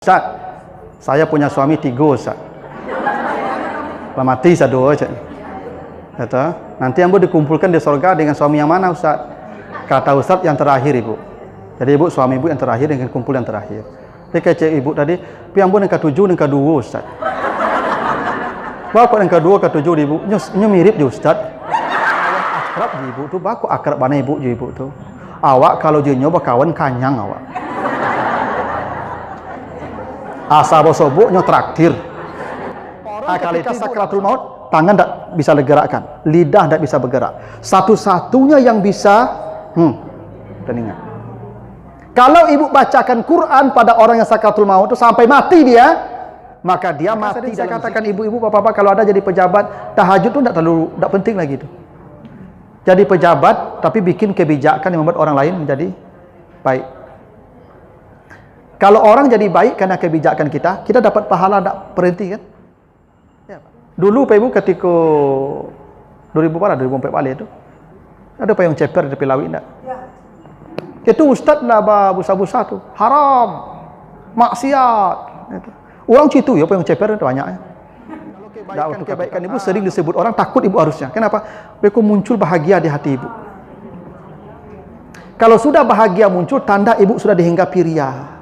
Ustaz, saya punya suami 3 Ustaz. Lah mati 1 aja. Kata, nanti ambo dikumpulkan di surga dengan suami yang mana Ustaz? Kata Ustaz yang terakhir ibu. Jadi ibu suami ibu yang terakhir dengan kumpul yang terakhir. Dia kecek ibu tadi, pi ambo yang ke-7 dan ke-2 Ustaz. Wah kok yang ke-2 ke-7 ibu, nyo mirip je Ustaz. Akrab je ibu tu, baku akrab mana ibu je ibu tu. Awak kalau je nyo berkawan kanyang awak. Asa bosobuk nyo traktir. Kali itu sakratul maut, tangan tak bisa digerakkan, lidah tak bisa bergerak. Satu-satunya yang bisa, dan ingat. Kalau ibu bacakan Quran pada orang yang sakratul maut itu sampai mati dia, maka dia mati. Saya katakan ibu-ibu, bapak-bapak, kalau ada jadi pejabat, tahajud itu tak penting lagi itu. Jadi pejabat, tapi bikin kebijakan yang membuat orang lain menjadi baik. Kalau orang jadi baik karena kebijakan kita dapat pahala tak berhenti kan? Ya, Pak. Dulu Pak Ibu ketika 2004 balik itu, ada payung ceper di tepi laut tak? Ya. Itu ustaz lah busa-busa tu, haram, maksiat. Itu. Orang situ ya payung ceper itu banyaknya. Kebaikan ibu sering disebut orang takut ibu harusnya. Kenapa? Beko muncul bahagia di hati ibu. Kalau sudah bahagia muncul, tanda ibu sudah dihinggapi ria.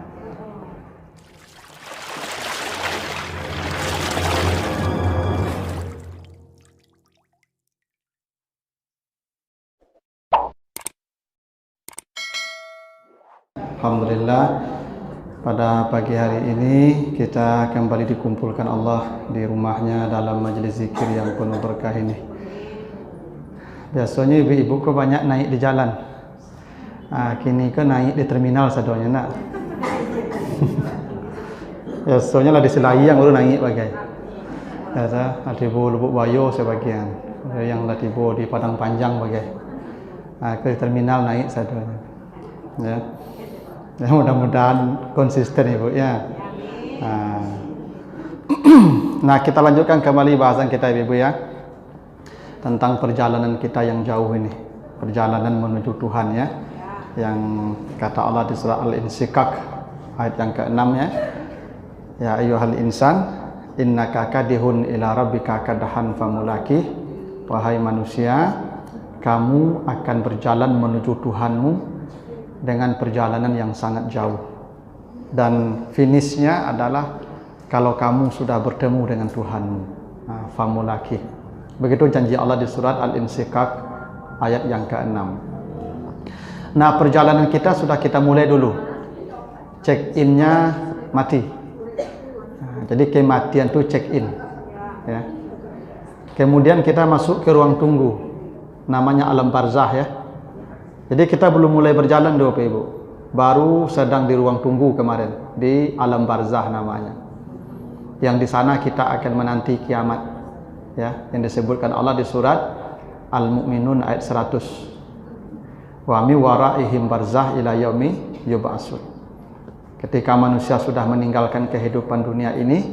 Alhamdulillah, pada pagi hari ini kita kembali dikumpulkan Allah di rumahnya dalam majelis zikir yang penuh berkah ini. Biasanya ibu-ibu kok banyak naik di jalan. Kini ke naik di terminal sadonya nak. Biasanya lah di Selayang baru naik bagai. Biasa latibo Lubuk Bayo sebagian. Yang latibo di Padang Panjang bagai. Ke terminal naik sadonya. Ya. Ya, mudah-mudahan konsisten ibu ya. Nah kita lanjutkan kembali bahasan kita ibu ya, tentang perjalanan kita yang jauh ini, perjalanan menuju Tuhan ya, yang kata Allah di surah Al-Insyikak ayat yang ke-6 ya, ya ayyuhal insan innaka kadihun ila rabbika kadahan famulaki, wahai manusia kamu akan berjalan menuju Tuhanmu dengan perjalanan yang sangat jauh, dan finishnya adalah kalau kamu sudah bertemu dengan Tuhanmu, famulaki. Begitu janji Allah di surat Al-Insyikak ayat yang ke-6. Nah perjalanan kita sudah kita mulai dulu, check innya mati. Jadi kematian itu check in ya. Kemudian kita masuk ke ruang tunggu, namanya alam barzah ya. Jadi kita belum mulai berjalan dulu Bapak Ibu, baru sedang di ruang tunggu kemarin, di alam barzah namanya. Yang di sana kita akan menanti kiamat, ya, yang disebutkan Allah di surat Al-Mu'minun ayat 100. Wa mi waraihim barzah ila yaumi yub'atsun. Ketika manusia sudah meninggalkan kehidupan dunia ini,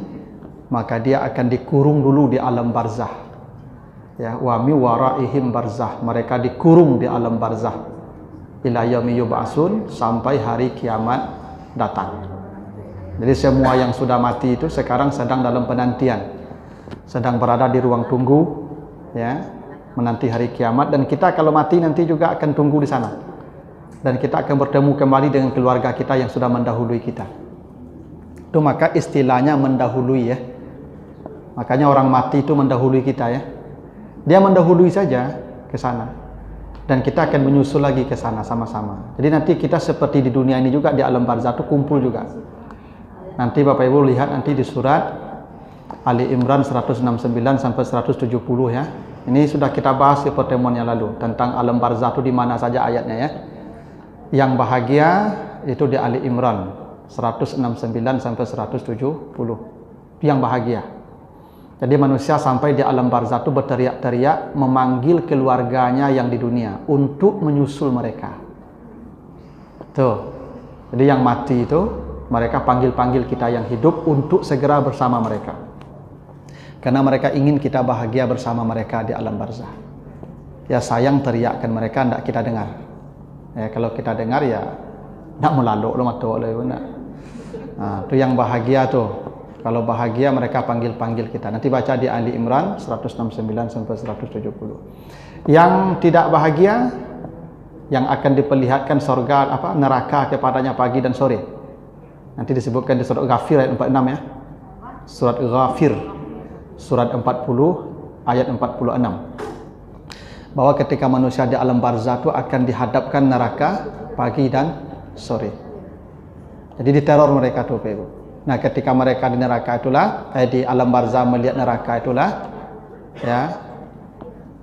maka dia akan dikurung dulu di alam barzah. Ya, wa mi waraihim barzah, mereka dikurung di alam barzah. Ila yaumi yub'atsun, sampai hari kiamat datang. Jadi semua yang sudah mati itu sekarang sedang dalam penantian, sedang berada di ruang tunggu ya, menanti hari kiamat. Dan kita kalau mati nanti juga akan tunggu di sana, dan kita akan bertemu kembali dengan keluarga kita yang sudah mendahului kita. Itu maka istilahnya mendahului ya. Makanya orang mati itu mendahului kita ya. Dia mendahului saja ke sana, dan kita akan menyusul lagi ke sana sama-sama. Jadi nanti kita seperti di dunia ini juga, di alam barzah itu kumpul juga. Nanti Bapak Ibu lihat nanti di surat Ali Imran 169 sampai 170 ya. Ini sudah kita bahas di pertemuan yang lalu tentang alam barzah itu di mana saja ayatnya ya. Yang bahagia itu di Ali Imran 169 sampai 170. Yang bahagia. Jadi manusia sampai di alam barzah itu berteriak-teriak memanggil keluarganya yang di dunia untuk menyusul mereka. Tuh. Jadi yang mati itu mereka panggil-panggil kita yang hidup untuk segera bersama mereka. Karena mereka ingin kita bahagia bersama mereka di alam barzah. Ya sayang teriakan mereka tidak kita dengar. Ya kalau kita dengar ya nak melaluk lo matok lo nak. Nah, itu yang bahagia tuh. Kalau bahagia mereka panggil-panggil kita. Nanti baca di Ali Imran 169 sampai 170. Yang tidak bahagia, yang akan diperlihatkan surga neraka kepadanya pagi dan sore. Nanti disebutkan di surat Ghafir ayat 46 ya. Surat Ghafir surat 40 ayat 46. Bahwa ketika manusia di alam barzah itu akan dihadapkan neraka pagi dan sore. Jadi diteror mereka tuh, Ibu. Nah, ketika mereka di neraka itulah, di alam barzah melihat neraka itulah, ya,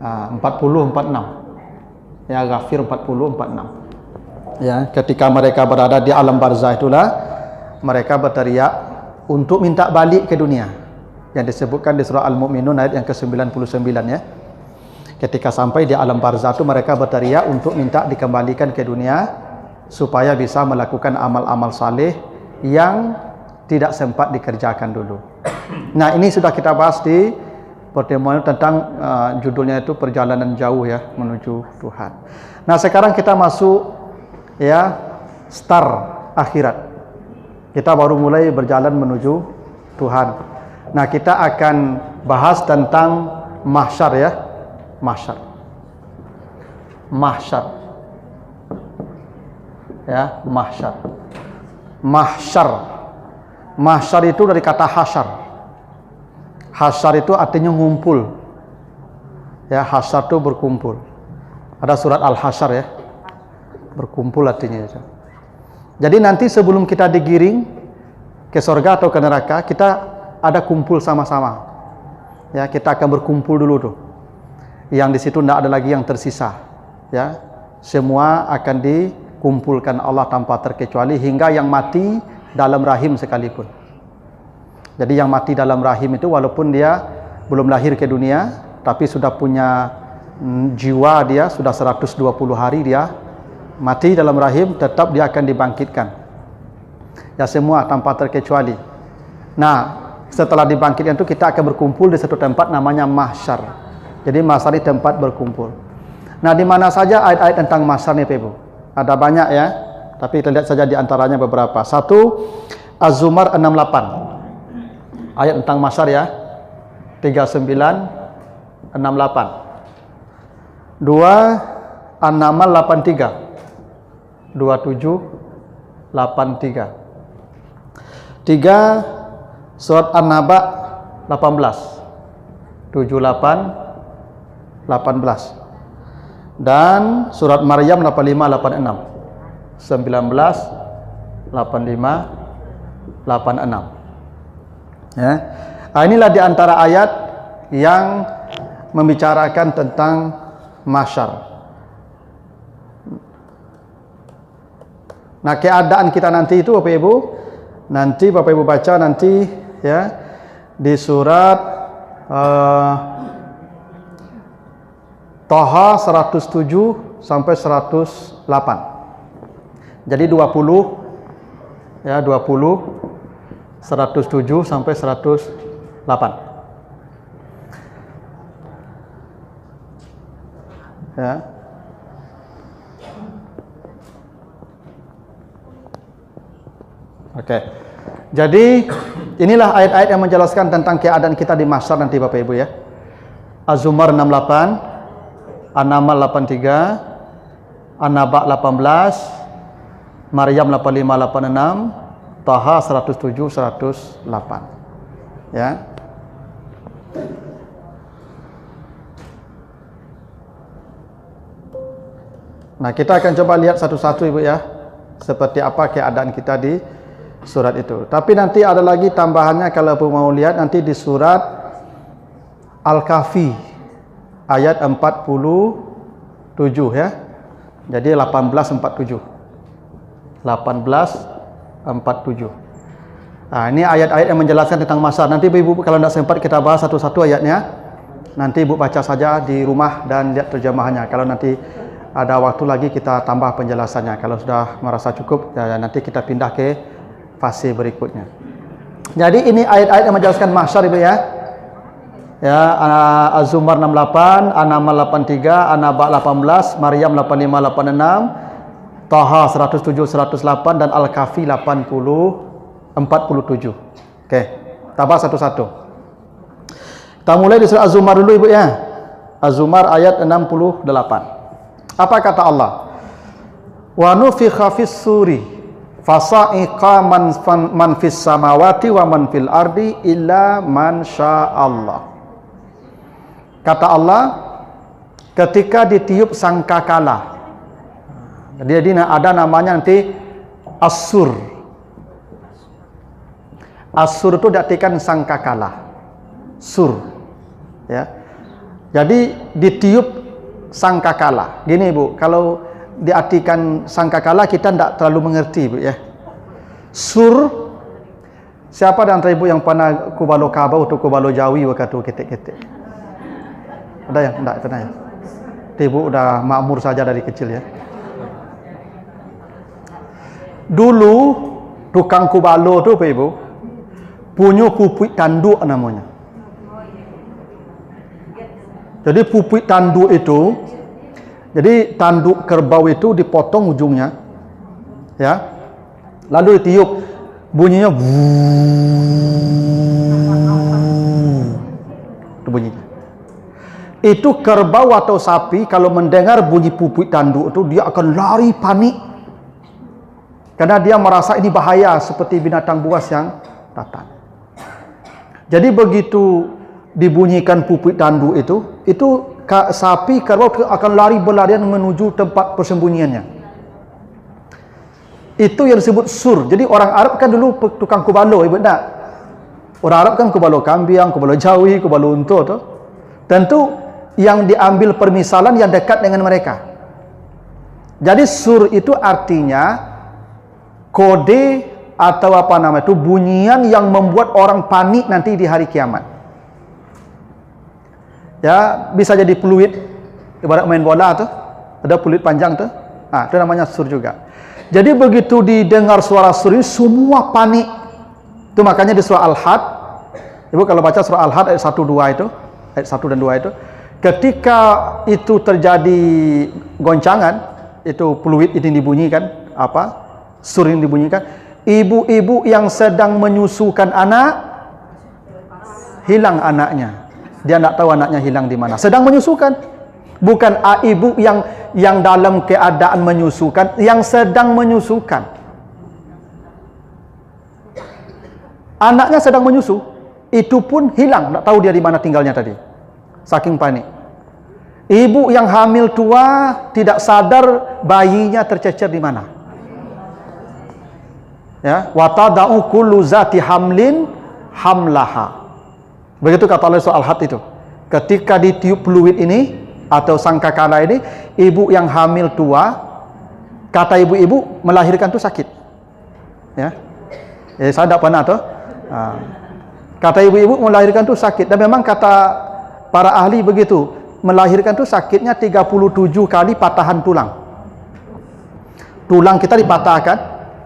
40-46. Ya, Ghafir 40-46. Ya, ketika mereka berada di alam barzah itulah, mereka berteriak untuk minta balik ke dunia. Yang disebutkan di surah Al-Mu'minun ayat yang ke-99 ya. Ketika sampai di alam barzah itu mereka berteriak untuk minta dikembalikan ke dunia supaya bisa melakukan amal-amal saleh yang tidak sempat dikerjakan dulu. Nah, ini sudah kita bahas di pertemuan tentang judulnya itu perjalanan jauh ya menuju Tuhan. Nah, sekarang kita masuk ya star akhirat. Kita baru mulai berjalan menuju Tuhan. Nah, kita akan bahas tentang mahsyar ya. Mahsyar. Mahsyar. Ya, mahsyar. Mahsyar. Mahsyar itu dari kata hasyar. Hasyar itu artinya ngumpul. Ya, hasyar itu berkumpul. Ada surat Al-Hasyar ya. Berkumpul artinya. Jadi nanti sebelum kita digiring ke surga atau ke neraka, kita ada kumpul sama-sama. Ya, kita akan berkumpul dulu tuh. Yang di situ tidak ada lagi yang tersisa. Ya, semua akan dikumpulkan Allah tanpa terkecuali hingga yang mati dalam rahim sekalipun. Jadi yang mati dalam rahim itu walaupun dia belum lahir ke dunia, tapi sudah punya jiwa, dia sudah 120 hari dia mati dalam rahim, tetap dia akan dibangkitkan. Ya, semua tanpa terkecuali. Nah, setelah dibangkitkan itu kita akan berkumpul di satu tempat namanya mahsyar. Jadi mahsyar itu tempat berkumpul. Nah, di mana saja ayat-ayat tentang mahsyar nih, Ibu? Ada banyak ya, tapi kita lihat saja di antaranya beberapa. Satu, Az-Zumar 68. Ayat tentang mahsyar ya. 39 68. Dua, An-Naml 83. 27 83. Tiga, surat An-Naba 18 78 18. Dan surat Maryam 85 86 19 85 86. Ya. Nah, inilah di antara ayat yang membicarakan tentang mahsyar. Nah, keadaan kita nanti itu Bapak Ibu, nanti Bapak Ibu baca nanti ya di surat Thaha 107 sampai 108. Jadi 20 ya 20 107 sampai 108. Ya. Oke. Jadi inilah ayat-ayat yang menjelaskan tentang keadaan kita di mahsyar nanti Bapak Ibu ya. Az-Zumar 68, An-Naml 83, An-Naba 18, Maryam 85 86, Thaha 107 108. Ya. Nah, kita akan coba lihat satu-satu Ibu ya. Seperti apa keadaan kita di surat itu. Tapi nanti ada lagi tambahannya kalau Ibu mau lihat nanti di surat Al-Kahfi ayat 47 ya. Jadi 1847. 1847. Nah, ini ayat-ayat yang menjelaskan tentang mahsyar. Nanti Ibu kalau tidak sempat kita bahas satu-satu ayatnya. Nanti Ibu baca saja di rumah dan lihat terjemahannya. Kalau nanti ada waktu lagi kita tambah penjelasannya. Kalau sudah merasa cukup, ya, nanti kita pindah ke fase berikutnya. Jadi ini ayat-ayat yang menjelaskan mahsyar Ibu ya. Ya, Az-Zumar 68, An-Naml 83, An-Naba 18, Maryam 85 86, Thaha 107 108 dan Al-Kahfi 87. 47. Oke, tabah satu-satu. Kita mulai di surah Az-Zumar dulu Ibu ya. Az-Zumar ayat 68. Apa kata Allah? Wa nufikha fis suri fasa'iqa man fis samawati wa man fil ardi illa man sya'allah. Kata Allah, ketika ditiup sangkakala. Jadi ada namanya nanti As-Sur. As-Sur itu diartikan sangkakala. Sur. Ya. Jadi ditiup sangkakala. Gini Bu, kalau diartikan sangkakala kita tidak terlalu mengerti Bu ya. Sur, siapa di antara Ibu yang pernah kubalo kabau atau kubalo jawi waktu ketik-ketik? Ada yang? Tidak pernah ya? Ibu udah makmur saja dari kecil ya. Dulu tukang kubalo tuh Pak Ibu punya pupuk tanduk namanya. Jadi pupuk tanduk itu, jadi tanduk kerbau itu dipotong ujungnya, ya, lalu ditiup, bunyinya, itu bunyinya. Itu kerbau atau sapi kalau mendengar bunyi pupuk tanduk itu dia akan lari panik, karena dia merasa ini bahaya seperti binatang buas yang datang. Jadi begitu dibunyikan pupuk tanduk itu sapi kerbau akan lari berlarian menuju tempat persembunyiannya. Itu yang disebut sur. Jadi orang Arab kan dulu tukang kubalo, Ibu tak? Orang Arab kan kubalo kambing, kubalo jawi, kubalo unta tu. Tentu yang diambil permisalan yang dekat dengan mereka. Jadi sur itu artinya kode atau apa nama itu, bunyian yang membuat orang panik nanti di hari kiamat. Ya, bisa jadi peluit, ibarat main bola tuh, ada peluit panjang tuh. Ah, itu namanya sur juga. Jadi begitu didengar suara sur ini semua panik. Itu makanya di surah Al-Had, Ibu kalau baca surah Al-Had ayat 1 2 itu, ayat 1 dan 2 itu, ketika itu terjadi goncangan, itu peluit ini dibunyikan, apa? Sur ini dibunyikan, ibu-ibu yang sedang menyusukan anak hilang anaknya. Dia tidak tahu anaknya hilang di mana. Sedang menyusukan. Bukan ibu yang dalam keadaan menyusukan, yang sedang menyusukan. Anaknya sedang menyusu, itu pun hilang, tidak tahu dia di mana tinggalnya tadi. Saking panik. Ibu yang hamil tua tidak sadar bayinya tercecer di mana. Ya, wa tada'u kullu zati hamlin hamlaha. Begitu kata Allah soal Al-Had itu. Ketika ditiup peluit ini atau sangkakala ini, ibu yang hamil tua, kata ibu-ibu melahirkan itu sakit. Ya. Saya tidak pernah tuh. Kata ibu-ibu melahirkan itu sakit, dan memang kata para ahli begitu, melahirkan itu sakitnya 37 kali patahan tulang. Tulang kita dipatahkan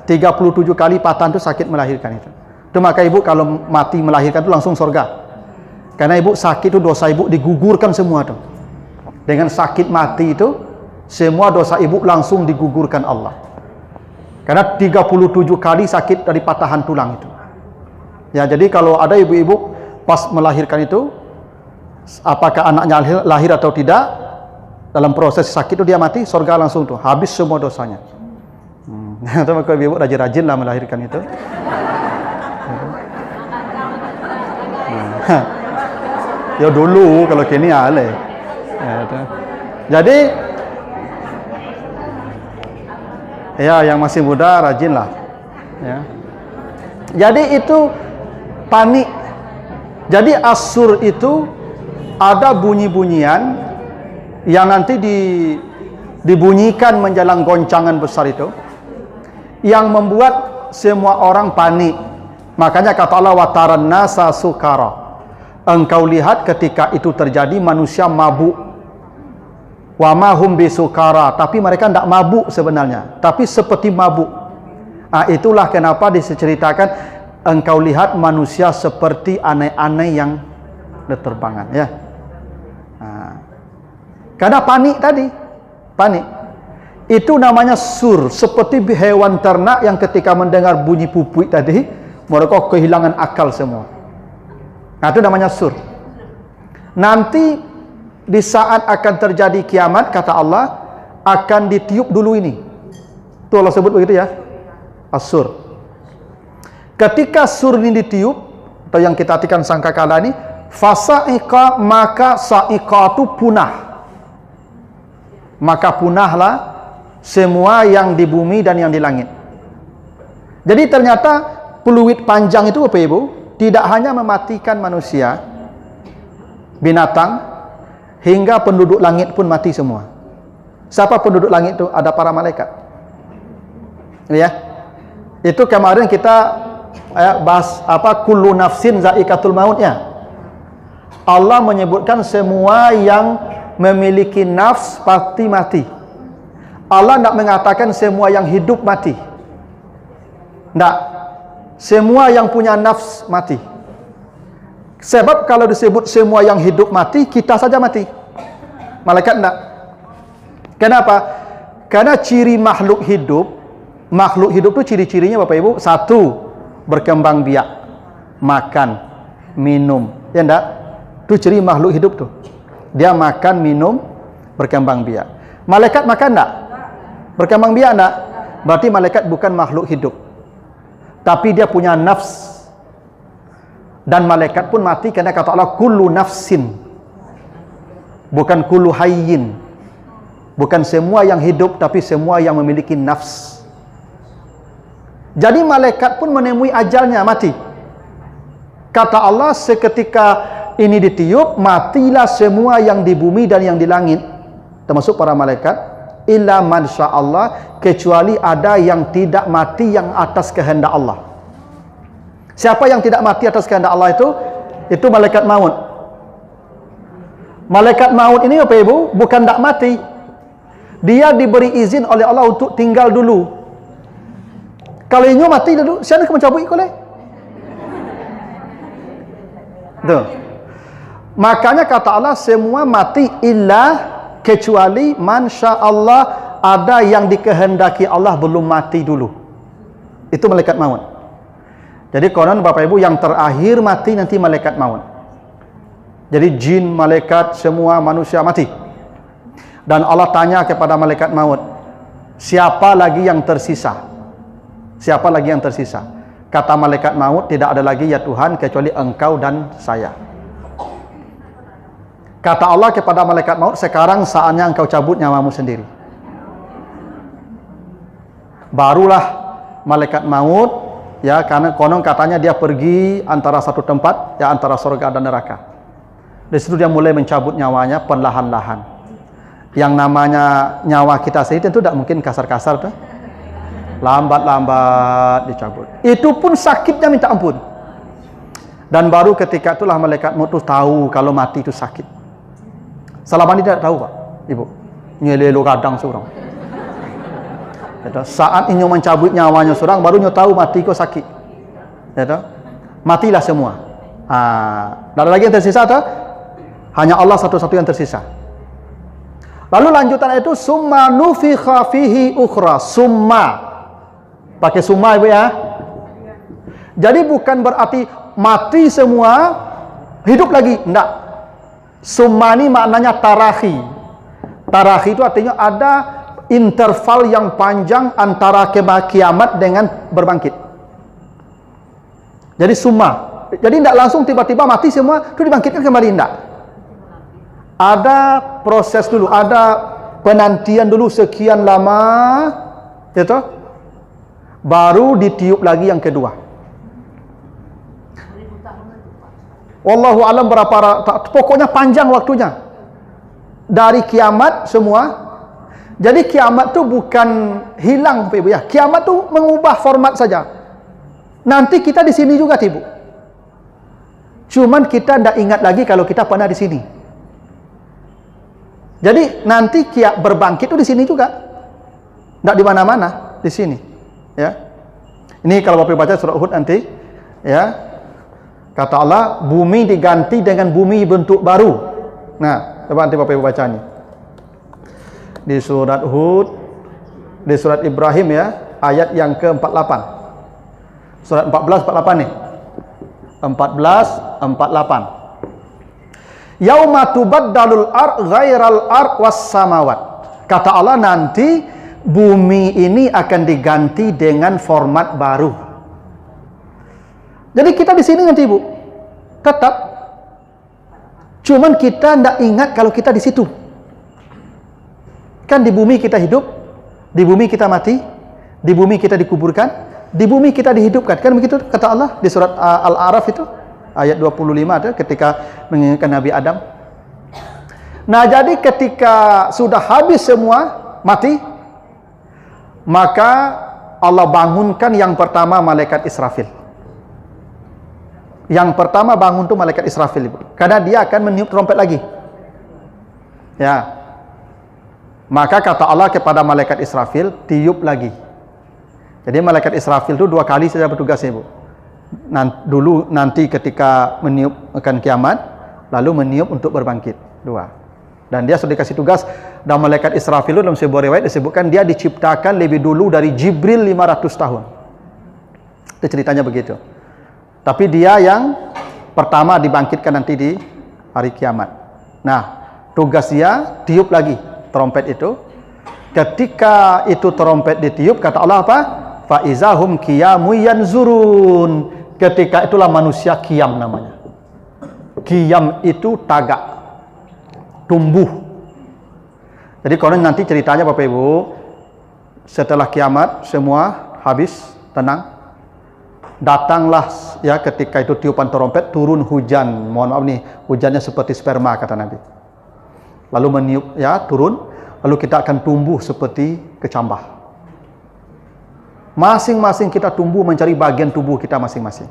37 kali patahan itu sakit melahirkan itu. Itu maka ibu kalau mati melahirkan itu langsung surga. Karena ibu sakit itu dosa ibu digugurkan semua tuh. Dengan sakit mati itu semua dosa ibu langsung digugurkan Allah. Karena 37 kali sakit dari patahan tulang itu. Ya, jadi kalau ada ibu-ibu pas melahirkan itu, apakah anaknya lahir atau tidak, dalam proses sakit itu dia mati, surga langsung tuh, habis semua dosanya. Itu maka ibu rajin-rajin lah melahirkan itu. Ya dulu, kalau kini ale. Jadi ya yang masih muda rajin lah. Ya. Jadi itu panik. Jadi As-Sur itu ada bunyi-bunyian yang nanti dibunyikan menjelang goncangan besar itu, yang membuat semua orang panik. Makanya kata Allah, wataran nasa sukara. Engkau lihat ketika itu terjadi manusia mabuk. Wa mahum bisukara, tapi mereka tidak mabuk sebenarnya, tapi seperti mabuk. Itulah kenapa diceritakan engkau lihat manusia seperti aneh-aneh yang berterbangan, ya. Karena panik tadi, panik. Itu namanya sur, seperti hewan ternak yang ketika mendengar bunyi pupuk tadi, Mereka kehilangan akal semua. Nah, itu namanya sur. Nanti di saat akan terjadi kiamat, kata Allah, akan ditiup dulu ini. Itu Allah sebut begitu ya, as-sur. Ketika sur ini ditiup, atau yang kita artikan sangkakala ini, fasa'iqa, maka sa'iqatu punah. Maka punahlah semua yang di bumi dan yang di langit. Jadi ternyata peluit panjang itu Bapak Ibu tidak hanya mematikan manusia, binatang, hingga penduduk langit pun mati semua. Siapa penduduk langit itu? Ada para malaikat. Ya. Itu kemarin kita bahas kullu nafsin za'iqatul maut ya. Allah menyebutkan semua yang memiliki nafs pasti mati. Allah tidak mengatakan semua yang hidup mati. Tidak. Semua yang punya nafs mati. Sebab kalau disebut semua yang hidup mati, kita saja mati. Malaikat tidak. Kenapa? Karena ciri makhluk hidup itu ciri-cirinya Bapak Ibu, satu, berkembang biak, makan, minum. Ya enggak? Itu ciri makhluk hidup tuh. Dia makan, minum, berkembang biak. Malaikat makan enggak? Berkembang biak enggak? Berarti malaikat bukan makhluk hidup. Tapi dia punya nafs. Dan malaikat pun mati karena kata Allah kullu nafsin. Bukan kullu hayyin. Bukan semua yang hidup, tapi semua yang memiliki nafs. Jadi malaikat pun menemui ajalnya, mati. Kata Allah, seketika ini ditiup, matilah semua yang di bumi dan yang di langit, termasuk para malaikat, illa man sya'allah, kecuali ada yang tidak mati yang atas kehendak Allah. Siapa yang tidak mati atas kehendak Allah itu? Itu malaikat maut. Malaikat maut ini Bapak Ibu bukan tidak mati. Dia diberi izin oleh Allah untuk tinggal dulu. Kalau inyo mati dulu, siapa yang mencabut ikut leh? Tuh. Makanya kata Allah semua mati illa kecuali man sya'allah, ada yang dikehendaki Allah belum mati dulu. Itu malaikat maut. Jadi konon Bapak Ibu yang terakhir mati nanti malaikat maut. Jadi jin, malaikat, semua manusia mati. Dan Allah tanya kepada malaikat maut, siapa lagi yang tersisa? Siapa lagi yang tersisa? Kata malaikat maut, tidak ada lagi ya Tuhan kecuali engkau dan saya. Kata Allah kepada malaikat maut, sekarang saatnya engkau cabut nyawamu sendiri. Barulah malaikat maut, ya, karena konon katanya dia pergi antara satu tempat, ya, antara surga dan neraka. Di situ dia mulai mencabut nyawanya perlahan-lahan. Yang namanya nyawa kita sendiri tentu tidak mungkin kasar-kasar tuh. Lambat-lambat dicabut. Itu pun sakitnya minta ampun. Dan baru ketika itulah malaikat maut tahu kalau mati itu sakit. Selama ini tidak tahu Pak, Ibu. Nyelelo kadang seorang. Saat ini mencabut nyawanya seorang, baru nyo tahu mati kok sakit. Matilah semua. Tidak ada lagi yang tersisa tuh. Hanya Allah satu-satu yang tersisa. Lalu lanjutan itu summa nufikha fihi ukhra. Summa. Pakai summa Ibu ya. Jadi bukan berarti mati semua, hidup lagi. Enggak. Summa ini maknanya tarahi. Tarahi itu artinya ada interval yang panjang antara kiamat dengan berbangkit. Jadi summa. Jadi tidak langsung tiba-tiba mati semua, itu dibangkitkan kembali. Tidak. Ada proses dulu, ada penantian dulu sekian lama, gitu. Baru ditiup lagi yang kedua. Wallahu alam berapa, pokoknya panjang waktunya. Dari kiamat semua. Jadi kiamat tu bukan hilang, Ibu ya. Kiamat tu mengubah format saja. Nanti kita di sini juga, Ibu. Cuman kita tidak ingat lagi kalau kita pernah di sini. Jadi nanti berbangkit itu di sini juga. Tidak di mana-mana, di sini. Ya. Ini kalau Bapak baca surah Hud nanti, ya. Kata Allah, bumi diganti dengan bumi bentuk baru. Nah, coba nanti Bapak baca ini. Di surat Hud, di surat Ibrahim ya, ayat yang ke-48. Surat 14, 48 nih. 14, 48. Yauma tubaddalul ard ghairal ard was samawat. Kata Allah, nanti bumi ini akan diganti dengan format baru. Jadi kita di sini nanti, Bu, tetap. Cuman kita tidak ingat kalau kita di situ. Kan di bumi kita hidup, di bumi kita mati, di bumi kita dikuburkan, di bumi kita dihidupkan. Kan begitu kata Allah di surat Al-A'raf itu, ayat 25 ada ketika mengingatkan Nabi Adam. Nah, jadi ketika sudah habis semua, mati, maka Allah bangunkan yang pertama malaikat Israfil. Yang pertama bangun tuh malaikat Israfil, Ibu. Karena dia akan meniup trompet lagi. Ya. Maka kata Allah kepada malaikat Israfil, tiup lagi. Jadi malaikat Israfil itu 2 kali saja bertugasnya, Bu. Dulu nanti ketika meniup akan kiamat, lalu meniup untuk berbangkit. 2. Dan dia sudah dikasih tugas, dan malaikat Israfil itu dalam sebuah riwayat disebutkan dia diciptakan lebih dulu dari Jibril 500 tahun. Itu ceritanya begitu. Tapi dia yang pertama dibangkitkan nanti di hari kiamat. Nah, tugas dia tiup lagi trompet itu. Ketika itu trompet ditiup, kata Allah apa? Fa izahum qiyamun yanzurun. Ketika itulah manusia qiyam namanya. Qiyam itu tagak, tumbuh. Jadi kalau nanti ceritanya Bapak Ibu, setelah kiamat semua habis, tenang. Datanglah ya ketika itu tiupan trompet, turun hujan. Mohon maaf nih, hujannya seperti sperma kata Nabi. Lalu meniup ya, turun, lalu kita akan tumbuh seperti kecambah. Masing-masing kita tumbuh mencari bagian tubuh kita masing-masing.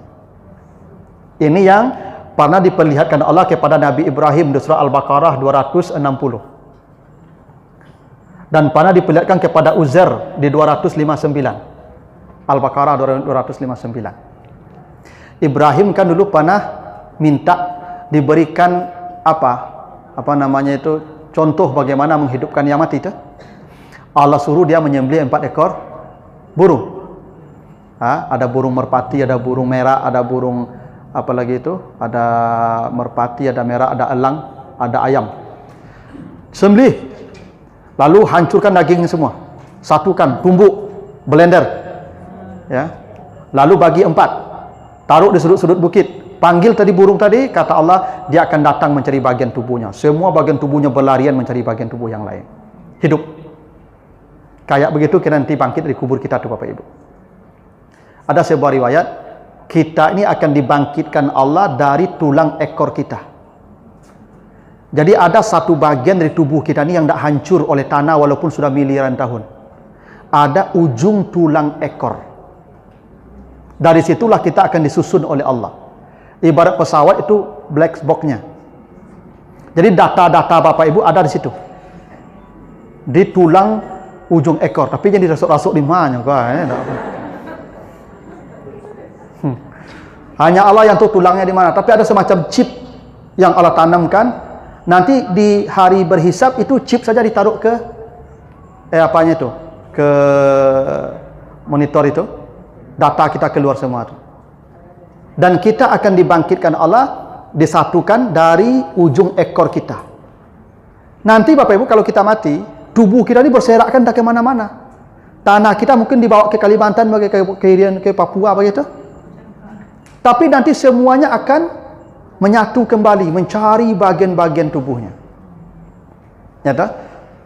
Ini yang pernah diperlihatkan Allah kepada Nabi Ibrahim di surah Al-Baqarah 260. Dan pernah diperlihatkan kepada Uzair di 259. Al-Baqarah 259. Ibrahim kan dulu pernah minta diberikan apa namanya itu, contoh bagaimana menghidupkan yang mati itu. Allah suruh dia menyembelih 4 ekor burung. Ada burung merpati, ada burung merah, ada burung apa lagi itu, ada merpati, ada merah, ada elang, ada ayam. Sembelih, lalu hancurkan dagingnya semua, satukan, tumbuk, blender. Ya, lalu bagi 4, taruh di sudut-sudut bukit, panggil tadi burung tadi, kata Allah dia akan datang mencari bagian tubuhnya. Semua bagian tubuhnya berlarian mencari bagian tubuh yang lain. Hidup. Kayak begitu kita nanti bangkit dari kubur kita tuh Bapak Ibu. Ada sebuah riwayat, kita ini akan dibangkitkan Allah dari tulang ekor kita. Jadi ada satu bagian dari tubuh kita ini yang tidak hancur oleh tanah walaupun sudah miliaran tahun. Ada ujung tulang ekor. Dari situlah kita akan disusun oleh Allah. Ibarat pesawat itu black box-nya. Jadi data-data Bapak Ibu ada di situ. Di tulang ujung ekor. Tapi jangan dirasuk-rasuk di mana. Hanya Allah yang tahu tulangnya di mana. Tapi ada semacam chip yang Allah tanamkan. Nanti di hari berhisab itu chip saja ditaruh ke apanya itu? Ke monitor itu. Data kita keluar semua itu. Dan kita akan dibangkitkan Allah, disatukan dari ujung ekor kita. Nanti Bapak Ibu kalau kita mati, tubuh kita ini berserakan tak ke mana-mana. Tanah kita mungkin dibawa ke Kalimantan, ke Papua begitu. Tapi nanti semuanya akan menyatu kembali, mencari bagian-bagian tubuhnya. Nyata?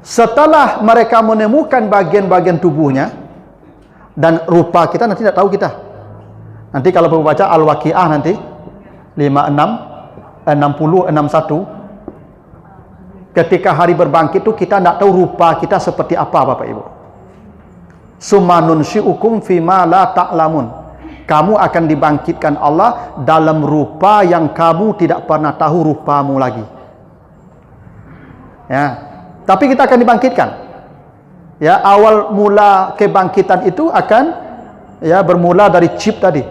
Setelah mereka menemukan bagian-bagian tubuhnya, dan rupa kita nanti tidak tahu kita. Nanti kalau baca Al-Waqiah nanti 56, 60, 61, ketika hari berbangkit itu kita tidak tahu rupa kita seperti apa Bapak Ibu. Summa nunsyi'ukum fima la ta'lamun. Kamu akan dibangkitkan Allah dalam rupa yang kamu tidak pernah tahu rupamu lagi. Ya, tapi kita akan dibangkitkan. Ya, awal mula kebangkitan itu akan ya bermula dari chip tadi,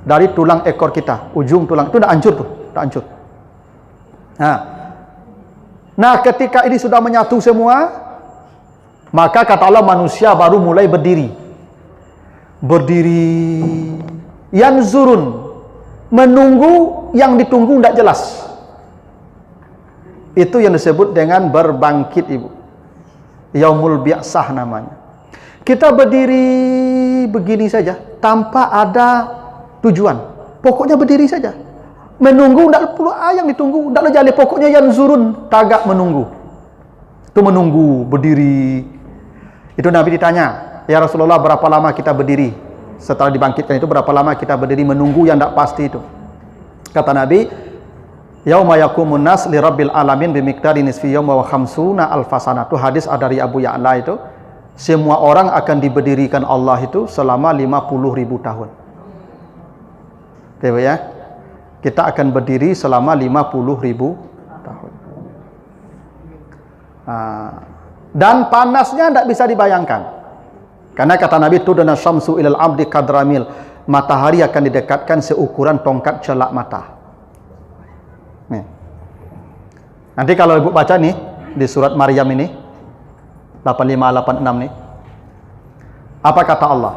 dari tulang ekor kita, ujung tulang itu dah hancur tuh, dah hancur. Nah, ketika ini sudah menyatu semua, maka kata Allah manusia baru mulai berdiri. yanzurun, menunggu yang ditunggu tidak jelas. Itu yang disebut dengan berbangkit, Ibu. Yaumul bi'sah namanya. Kita berdiri begini saja tanpa ada tujuan. Pokoknya berdiri saja. Menunggu, tidak perlu yang ditunggu, tidak perlu jalan. Pokoknya yanzurun, tagak menunggu. Itu menunggu, berdiri. Itu Nabi ditanya, ya Rasulullah, berapa lama kita berdiri? Setelah dibangkitkan itu berapa lama kita berdiri menunggu yang tidak pasti itu? Kata Nabi, yauma yaqumun nas li rabbil alamin bimiqdari nisfi yauma wa khamsuna alfasana. Itu hadis dari Abu Ya'la itu. Semua orang akan diberdirikan Allah itu selama 50.000 tahun. Oke, ya. Kita akan berdiri selama 50.000 tahun. Dan panasnya tidak bisa dibayangkan. Karena kata Nabi, tudana syamsu ilal abdi kadramil, matahari akan didekatkan seukuran tongkat celak mata. Nih. Nanti kalau Ibu baca nih di surat Maryam ini 8586 nih. Apa kata Allah?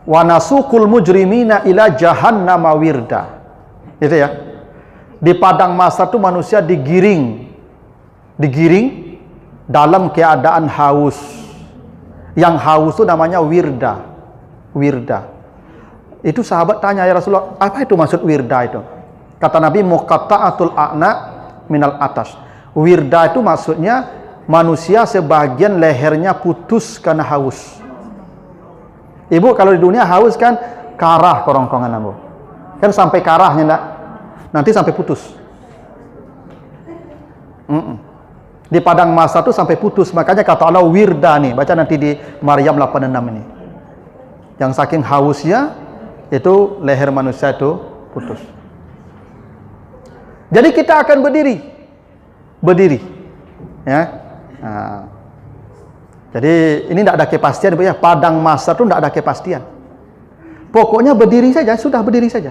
Wa nasukul mujrimina ila jahannama wirda. Itu ya. Di padang mahsyar itu manusia digiring dalam keadaan haus. Yang haus itu namanya wirda. Itu sahabat tanya, ya Rasulullah, apa itu maksud wirda itu? Kata Nabi, muqatta'atul a'na minal atas. Wirda itu maksudnya manusia sebagian lehernya putus karena haus. Ibu kalau di dunia haus kan karah kerongkongan Ibu. Kan sampai karahnya enggak? Nanti sampai putus. Di padang mahsyar itu sampai putus. Makanya kata Allah wirda nih. Baca nanti di Maryam 86 ini. Yang saking hausnya itu leher manusia itu putus. Jadi kita akan berdiri. Ya. Nah. Jadi ini tidak ada kepastian, ya. Padang mahsyar itu tidak ada kepastian. Pokoknya berdiri saja, sudah berdiri saja.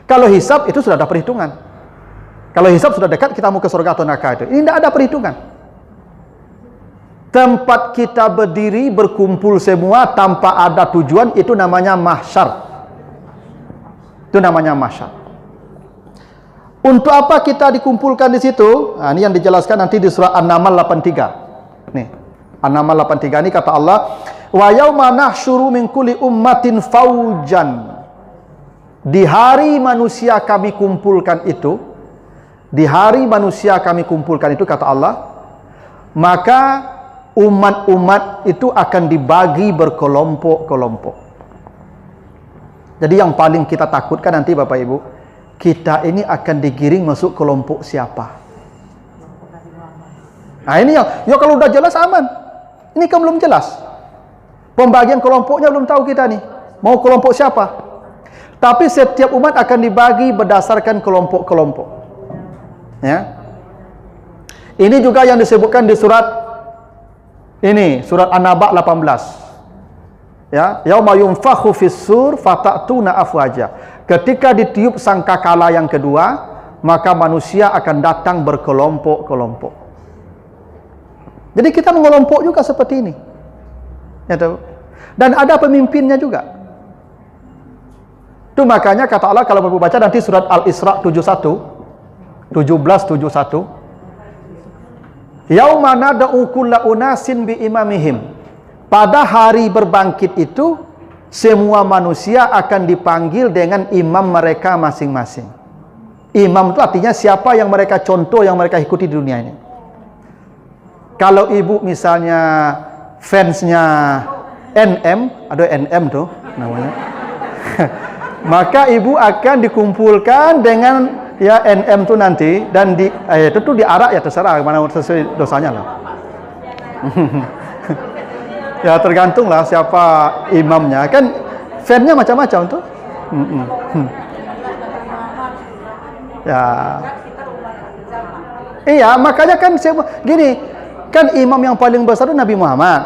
Kalau hisab itu sudah ada perhitungan. Kalau hisab sudah dekat, kita mau ke surga atau neraka itu. Ini tidak ada perhitungan. Tempat kita berdiri berkumpul semua tanpa ada tujuan, itu namanya mahsyar. Itu namanya mahsyar. Untuk apa kita dikumpulkan di situ? Nah, ini yang dijelaskan nanti di surah An-Naml 83. Nih, An-Naml 83 ini kata Allah, wa yauma nahsyuru min kulli ummatin faujan. Di hari manusia kami kumpulkan itu, kata Allah, maka umat-umat itu akan dibagi berkelompok-kelompok. Jadi yang paling kita takutkan nanti Bapak Ibu, kita ini akan digiring masuk kelompok siapa? Nah ini ya kalau udah jelas aman. Ini kan belum jelas. Pembagian kelompoknya belum tahu kita nih. Mau kelompok siapa? Tapi setiap umat akan dibagi berdasarkan kelompok-kelompok. Ya. Ini juga yang disebutkan di surat ini, surat An-Naba 18. Ya, yauma yunfakhu fis-sur fatatuna afwaja. Ketika ditiup sangkakala yang kedua, maka manusia akan datang berkelompok-kelompok. Jadi kita mengelompok juga seperti ini. Ya, dan ada pemimpinnya juga. Itu makanya kata Allah kalau Bapak baca nanti surat Al-Isra 1771. Yauma nad'u kulla unasin bi imamihim. Pada hari berbangkit itu semua manusia akan dipanggil dengan imam mereka masing-masing. Imam itu artinya siapa yang mereka contoh, yang mereka ikuti di dunia ini. Kalau ibu misalnya fansnya NM, ada NM tuh namanya. Maka ibu akan dikumpulkan dengan ya NM tuh nanti, dan di itu tuh diarak ya terserah mana sesuai dosanya lah. Ya tergantung lah siapa imamnya, kan fansnya macam-macam tuh. Ya iya, makanya kan gini, kan imam yang paling besar itu Nabi Muhammad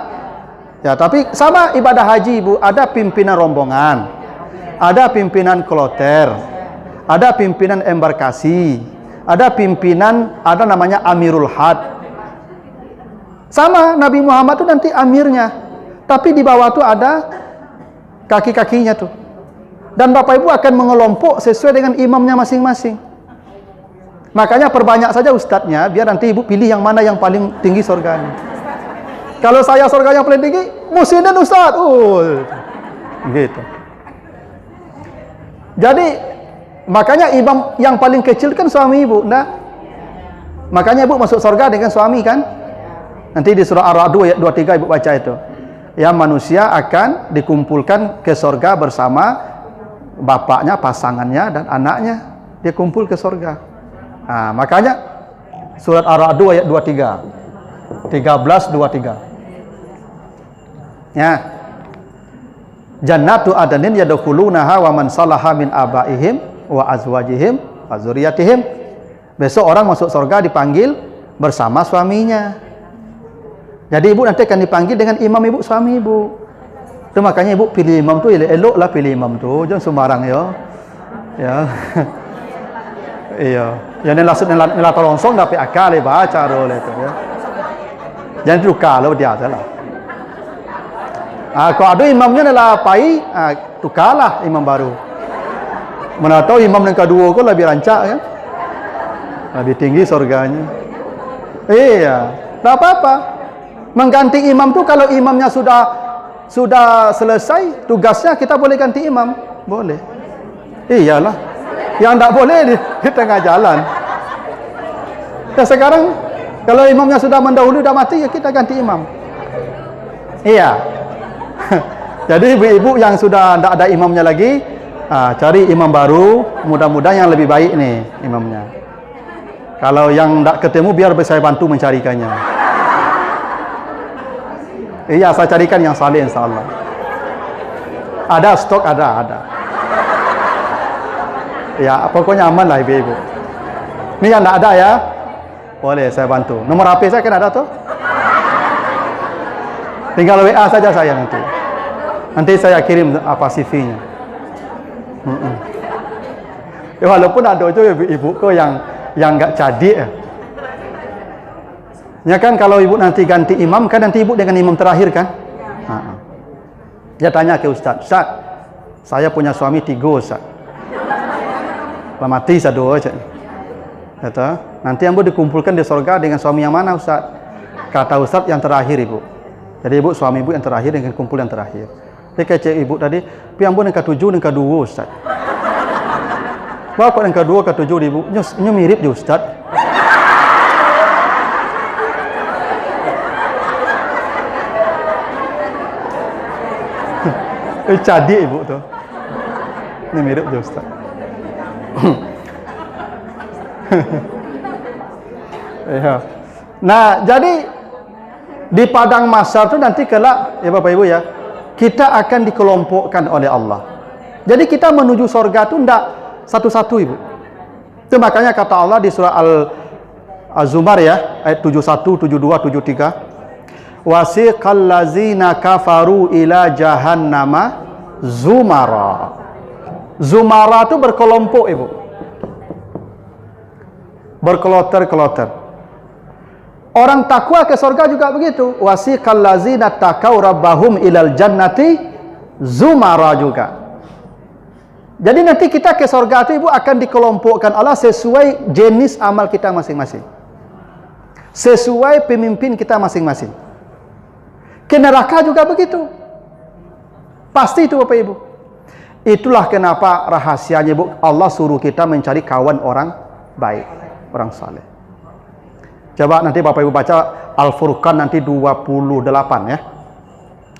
ya. Tapi sama ibadah haji Ibu, ada pimpinan rombongan, ada pimpinan kloter, ada pimpinan embarkasi, ada pimpinan, ada namanya Amirul Had. Sama Nabi Muhammad itu nanti amirnya. Tapi di bawah tuh ada kaki-kakinya tuh. Dan Bapak Ibu akan mengelompok sesuai dengan imamnya masing-masing. Makanya perbanyak saja ustadznya, biar nanti Ibu pilih yang mana yang paling tinggi surganya. Kalau saya surga yang paling tinggi, Muhsinin Ustadz. Gitu. Jadi makanya imam yang paling kecil kan suami Ibu, enggak? Makanya Ibu masuk surga dengan suami kan? Nanti di surah Ar-Ra'd ayat 23 Ibu baca itu. Ya, manusia akan dikumpulkan ke surga bersama bapaknya, pasangannya, dan anaknya. Dia kumpul ke surga. Nah, makanya surat Ar-Ra'd ayat 23. 13-23. Ya. Jannatu adnin yadkhulunaha wa man salaha min abaihim wa azwajihim wa dzurriyyatihim. Besok orang masuk surga dipanggil bersama suaminya. Jadi Ibu nanti akan dipanggil dengan imam Ibu, suami Ibu. Itu makanya Ibu pilih imam tu elok lah, pilih imam tu, jangan sembarang ya. Ya. Iya. Yang nila tolongsong dapat akal baca dulu itu ya. Jangan tukar kalau dia salah. Kalau ada imamnya adalah pai, tukarlah imam baru. Mana tahu imam yang kedua kok lebih rancak ya. Lebih tinggi surganya. Iya, tak apa-apa. Mengganti imam tu kalau imamnya sudah selesai tugasnya, kita boleh ganti imam, boleh. Iyalah. Yang tak boleh di tengah jalan. Dan sekarang kalau imamnya sudah mendahului, sudah mati, ya kita ganti imam. Iya. Jadi ibu-ibu yang sudah tidak ada imamnya lagi, cari imam baru, mudah-mudahan yang lebih baik nih imamnya. Kalau yang tidak ketemu, biar saya bantu mencarikannya. Iya, saya carikan yang saleh insyaallah. Ada stok, ada. Ya, pokoknya aman lah ibu-ibu. Ini yang tidak ada ya, boleh saya bantu. Nomor HP saya kan ada tuh. Tinggal WA saja saya nanti. Nanti saya kirim apa CV-nya. Ya, walaupun ada juga ibu kok yang enggak jadi ya. Ya kan kalau ibu nanti ganti imam kan nanti ibu dengan imam terakhir kan? Dia tanya ke Ustaz, "Ustaz, saya punya suami 3 Ustaz. Lah mati saya 2 aja." Kata, "Nanti ambo dikumpulkan di surga dengan suami yang mana Ustaz?" Kata Ustaz, "Yang terakhir Ibu." Jadi ibu suami ibu yang terakhir dengan kumpul yang terakhir. Dia kece ibu tadi, "Pi ambo yang ke-7 dan ke-2 Ustaz." Bapak yang ke-2 ke-7 ibu, nyo mirip je Ustaz. Jadi ibu tuh. Ini mirip je Ustaz. Ya. Nah, jadi di padang mahsyar itu nanti kelak ya Bapak Ibu ya, kita akan dikelompokkan oleh Allah. Jadi kita menuju surga itu tidak satu-satu Ibu. Itu makanya kata Allah di surah Al-Zumar ya, ayat 71, 72, 73. Wasiqal ladzina kafaru ila jahannama zumara. Zumara itu berkelompok Ibu. Berkeloter-keloter. Orang takwa ke surga juga begitu. Wasiqal ladzina taqaw rabbahum ilal jannati zumara juga. Jadi nanti kita ke surga itu Ibu akan dikelompokkan Allah sesuai jenis amal kita masing-masing. Sesuai pemimpin kita masing-masing. Ke neraka juga begitu. Pasti itu Bapak Ibu. Itulah kenapa rahasianya Ibu, Allah suruh kita mencari kawan orang baik, orang saleh. Coba nanti Bapak Ibu baca Al-Furqan nanti 28 ya.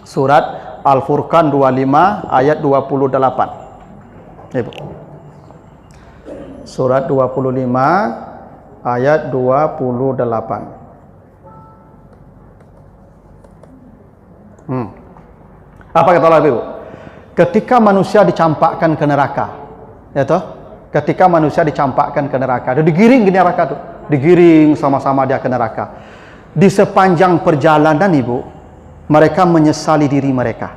Surat Al-Furqan 25 ayat 28. Ibu. Surat 25 ayat 28. Apa kata Allah Ibu? Ketika manusia dicampakkan ke neraka, ya toh? Ketika manusia dicampakkan ke neraka, dia digiring ke neraka tuh, digiring sama-sama dia ke neraka. Di sepanjang perjalanan Ibu, mereka menyesali diri mereka.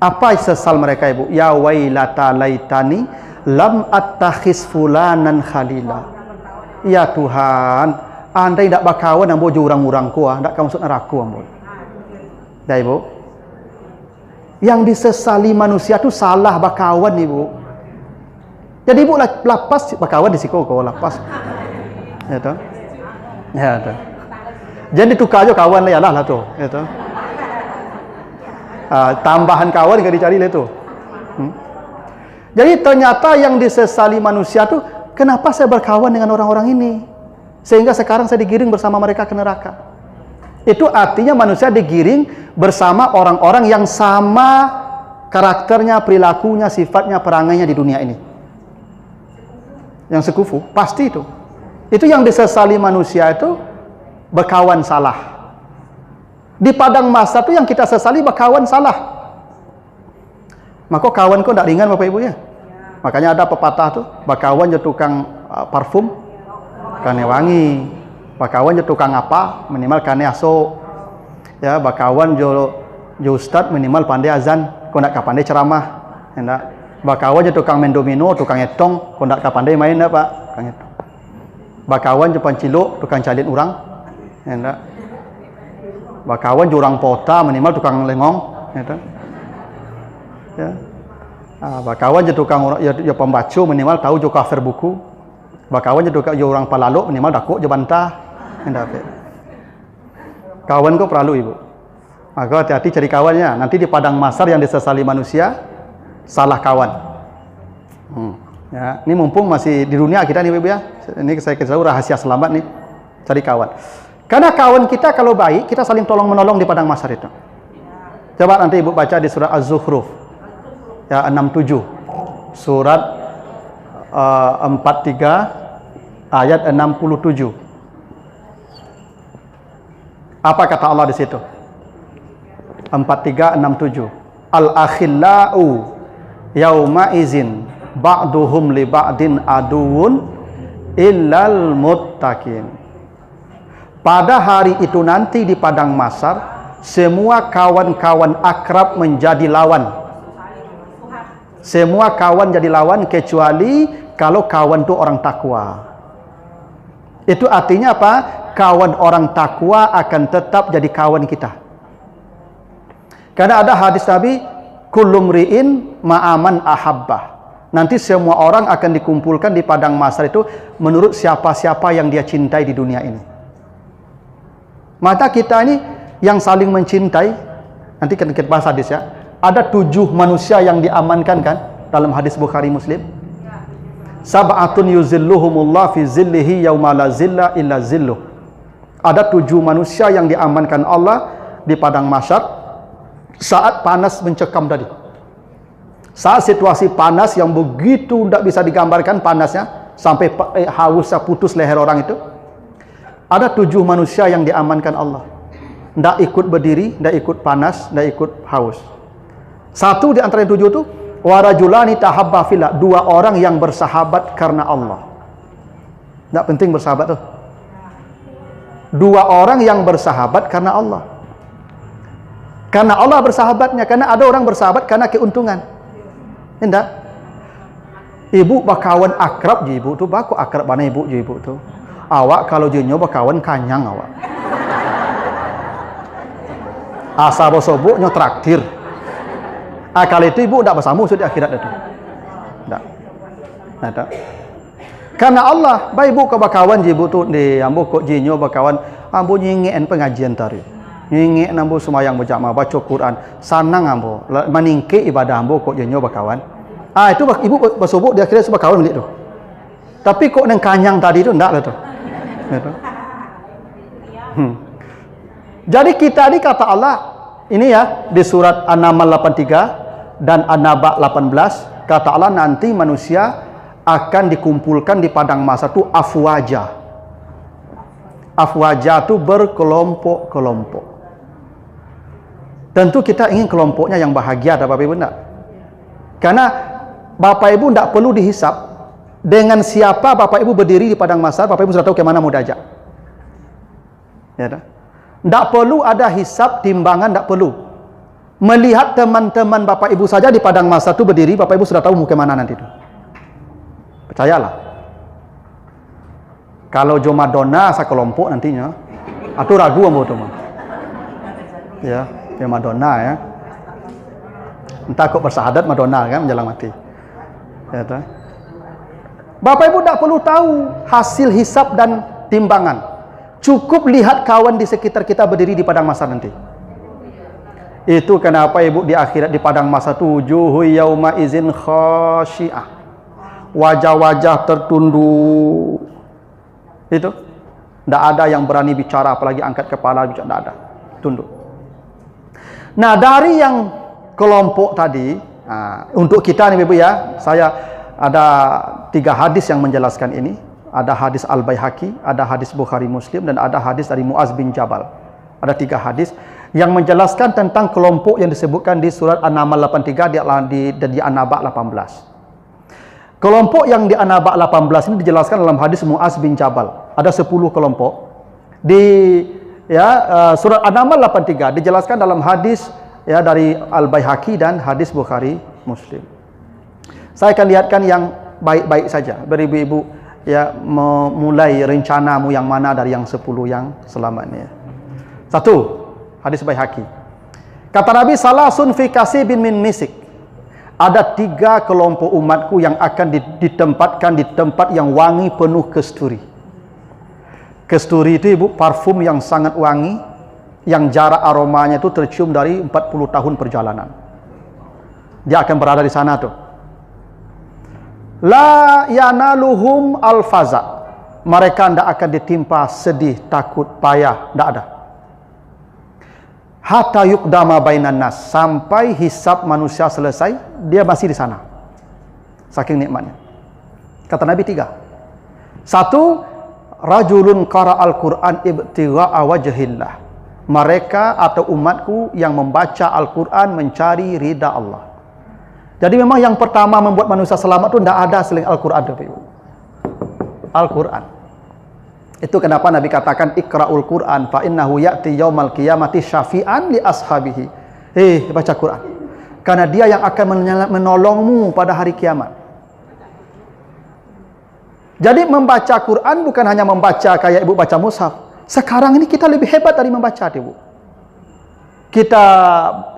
Apa sesal mereka Ibu? Ya wailata laitani lam attakhis fulanan khalila. Ya Tuhan, andai tidak bakawan ambo jurang-urang ku, ndak ka masuk neraka ambo. Ya Ibu. Yang disesali manusia tu salah bakawan ibu. Jadi ibu lapas bakawan di siko kau lapas. Ya tu. Ya tu. Jadi tukar aja kawan lah tu. Ya tu. Tambahan kawan ke dicari lah tu. Jadi ternyata yang disesali manusia tu, kenapa saya berkawan dengan orang-orang ini? Sehingga sekarang saya digiring bersama mereka ke neraka. Itu artinya manusia digiring bersama orang-orang yang sama karakternya, perilakunya, sifatnya, perangainya di dunia ini. Yang sekufu, pasti itu. Itu yang disesali manusia itu berkawan salah. Di padang mahsyar itu yang kita sesali berkawan salah. Maka kawan kau tak ringan Bapak Ibu ya. Makanya ada pepatah tu, berkawan je tukang parfum, kane wangi. Berkawan je tukang apa, minimal kane aso. Ya, berkawan je ustad, minimal pandai azan, kau nak pandai ceramah. Hendak. Berkawan je tukang main domino, tukang etong, kau nak pandai main tak Pak? Tukang etong. Berkawan je panciluk, tukang calin orang. Hendak. Berkawan je orang pota, minimal tukang lengong. Hendak. Ya. Berkawan je tukang orang ya pembaca minimal tahu je kafir buku. Berkawan je tukang orang palaluk minimal dakuk je bantah. Hendak. Kawan kau perlu ibu. Maka hati-hati cari kawannya. Nanti di padang mahsyar yang disesali manusia salah kawan. Ya, ini mumpung masih di dunia kita nih ibu ya. Ini saya kasih tahu rahasia selamat nih. Cari kawan. Karena kawan kita kalau baik kita saling tolong menolong di padang mahsyar itu. Coba nanti ibu baca di surah Az-Zukhruf. Ya 67 surat 43 ayat 67. Apa kata Allah di situ? 4367. Al-akhillau yauma izin ba'duhum li ba'din aduun illal muttaqin. Pada hari itu nanti di padang mahsyar semua kawan-kawan akrab menjadi lawan. Semua kawan jadi lawan kecuali kalau kawan itu orang takwa. Itu artinya apa? Kawan orang takwa akan tetap jadi kawan kita. Karena ada hadis Nabi, kullu mri'in ma'aman ahabbah. Nanti semua orang akan dikumpulkan di padang mahsyar itu menurut siapa-siapa yang dia cintai di dunia ini. Maka kita ini yang saling mencintai, nanti kita bahas hadis ya. Ada 7 manusia yang diamankan kan dalam hadis Bukhari Muslim. Sab'atun yuzilluhumullah fi zillihi yauma la zilla illa zilluh. Ada 7 manusia yang diamankan Allah di padang mahsyar saat panas mencekam tadi. Saat situasi panas yang begitu tidak bisa digambarkan panasnya sampai hausnya putus leher orang itu. Ada 7 manusia yang diamankan Allah. Tidak ikut berdiri, tidak ikut panas, tidak ikut haus. Satu di antara yang 7 itu warajulani tahabba fillah, 2 orang yang bersahabat karena Allah. Tidak penting bersahabat tuh. 2 orang yang bersahabat karena Allah. Karena Allah bersahabatnya, karena ada orang bersahabat karena keuntungan. Tidak. Ibu berkawan akrab je ibu tu, baku akrab mana ibu je ibu tu. Awak kalau jenyo berkawan kanyang awak. Asa bosobuk nyo traktir. Kalau itu ibu tidak bersama di akhirat itu. Tak. Tak. Karena Allah, baik ibu ke bakawan je ibu tu di ambo kok jinyo bakawan ambo nyingien pengajian tari. Nyingien ambo semayang berjamaah baca Quran, sanang ambo maningke ibadah ambo kok jinyo bakawan. Itu ibu bersubuk di akhirat bakawan begitu. Tapi kok nang kanyang tadi itu ndak lah tu. Gitu. Jadi kita ni kata Allah ini ya di surat An-Naml 83 dan An-Naba 18 kata Allah nanti manusia akan dikumpulkan di padang mahsyar itu afwaja. Afwaja itu berkelompok-kelompok. Tentu kita ingin kelompoknya yang bahagia, ada Bapak Ibu enggak? Karena Bapak Ibu enggak perlu dihisap dengan siapa Bapak Ibu berdiri di padang mahsyar, Bapak Ibu sudah tahu ke mana mau diajak. Ya dah. Enggak perlu ada hisap, timbangan, enggak perlu. Melihat teman-teman Bapak Ibu saja di padang mahsyar itu berdiri, Bapak Ibu sudah tahu mau ke mana nanti itu. Percayalah. Kalau jo Madonna sekelompok nantinya, atau ragu ambo tu mah. Ya, Madonna ya. Entah kok bersahadat Madonna kan menjelang mati. Ya, toh. Bapak Ibu tidak perlu tahu hasil hisab dan timbangan. Cukup lihat kawan di sekitar kita berdiri di padang mahsyar nanti. Itu kenapa Ibu di akhirat di padang mahsyar itu wujuhu yauma izin khasyi'ah. Wajah-wajah tertunduk. Itu tidak ada yang berani bicara, apalagi angkat kepala bicara, tidak ada. Tunduk. Nah, dari yang kelompok tadi, untuk kita nih Ibu ya, saya ada 3 hadis yang menjelaskan ini. Ada hadis Al-Baihaqi, ada hadis Bukhari Muslim, dan ada hadis dari Muaz bin Jabal. Ada 3 hadis yang menjelaskan tentang kelompok yang disebutkan di surat An-Naml 83 di An-Naba 18. Kelompok yang di An-Naba 18 ini dijelaskan dalam hadis Muaz bin Jabal. Ada 10 kelompok. Di surat An-Naml 83 dijelaskan dalam hadis ya dari Al-Baihaqi dan hadis Bukhari Muslim. Saya akan lihatkan yang baik-baik saja. Beribu-ibu ya memulai rencanamu yang mana dari yang 10 yang selamat ini. 1. Hadis Baihaqi. Kata Nabi, salasun fi kasibin min misik. Ada 3 kelompok umatku yang akan ditempatkan di tempat yang wangi penuh kesturi. Kesturi itu Ibu parfum yang sangat wangi, yang jarak aromanya itu tercium dari 40 tahun perjalanan. Dia akan berada di sana tuh. La yanaluhum al-faza. Mereka tidak akan ditimpa sedih, takut, payah, tidak ada. Hatta yuqdama bainan nas, sampai hisab manusia selesai, dia masih di sana. Saking nikmatnya. Kata Nabi 3. 1, rajulun qara al-Qur'an ibtigha'a wajhillah. Mereka atau umatku yang membaca Al-Qur'an mencari ridha Allah. Jadi memang yang pertama membuat manusia selamat itu tidak ada selain Al-Qur'an. Al-Qur'an. Itu kenapa Nabi katakan ikra'ul Qur'an fa innahu ya'ti yaumal qiyamati syafi'an li ashabihi. Baca Qur'an. Karena dia yang akan menolongmu pada hari kiamat. Jadi membaca Qur'an bukan hanya membaca kayak Ibu baca mushaf. Sekarang ini kita lebih hebat dari membaca, Ibu. Kita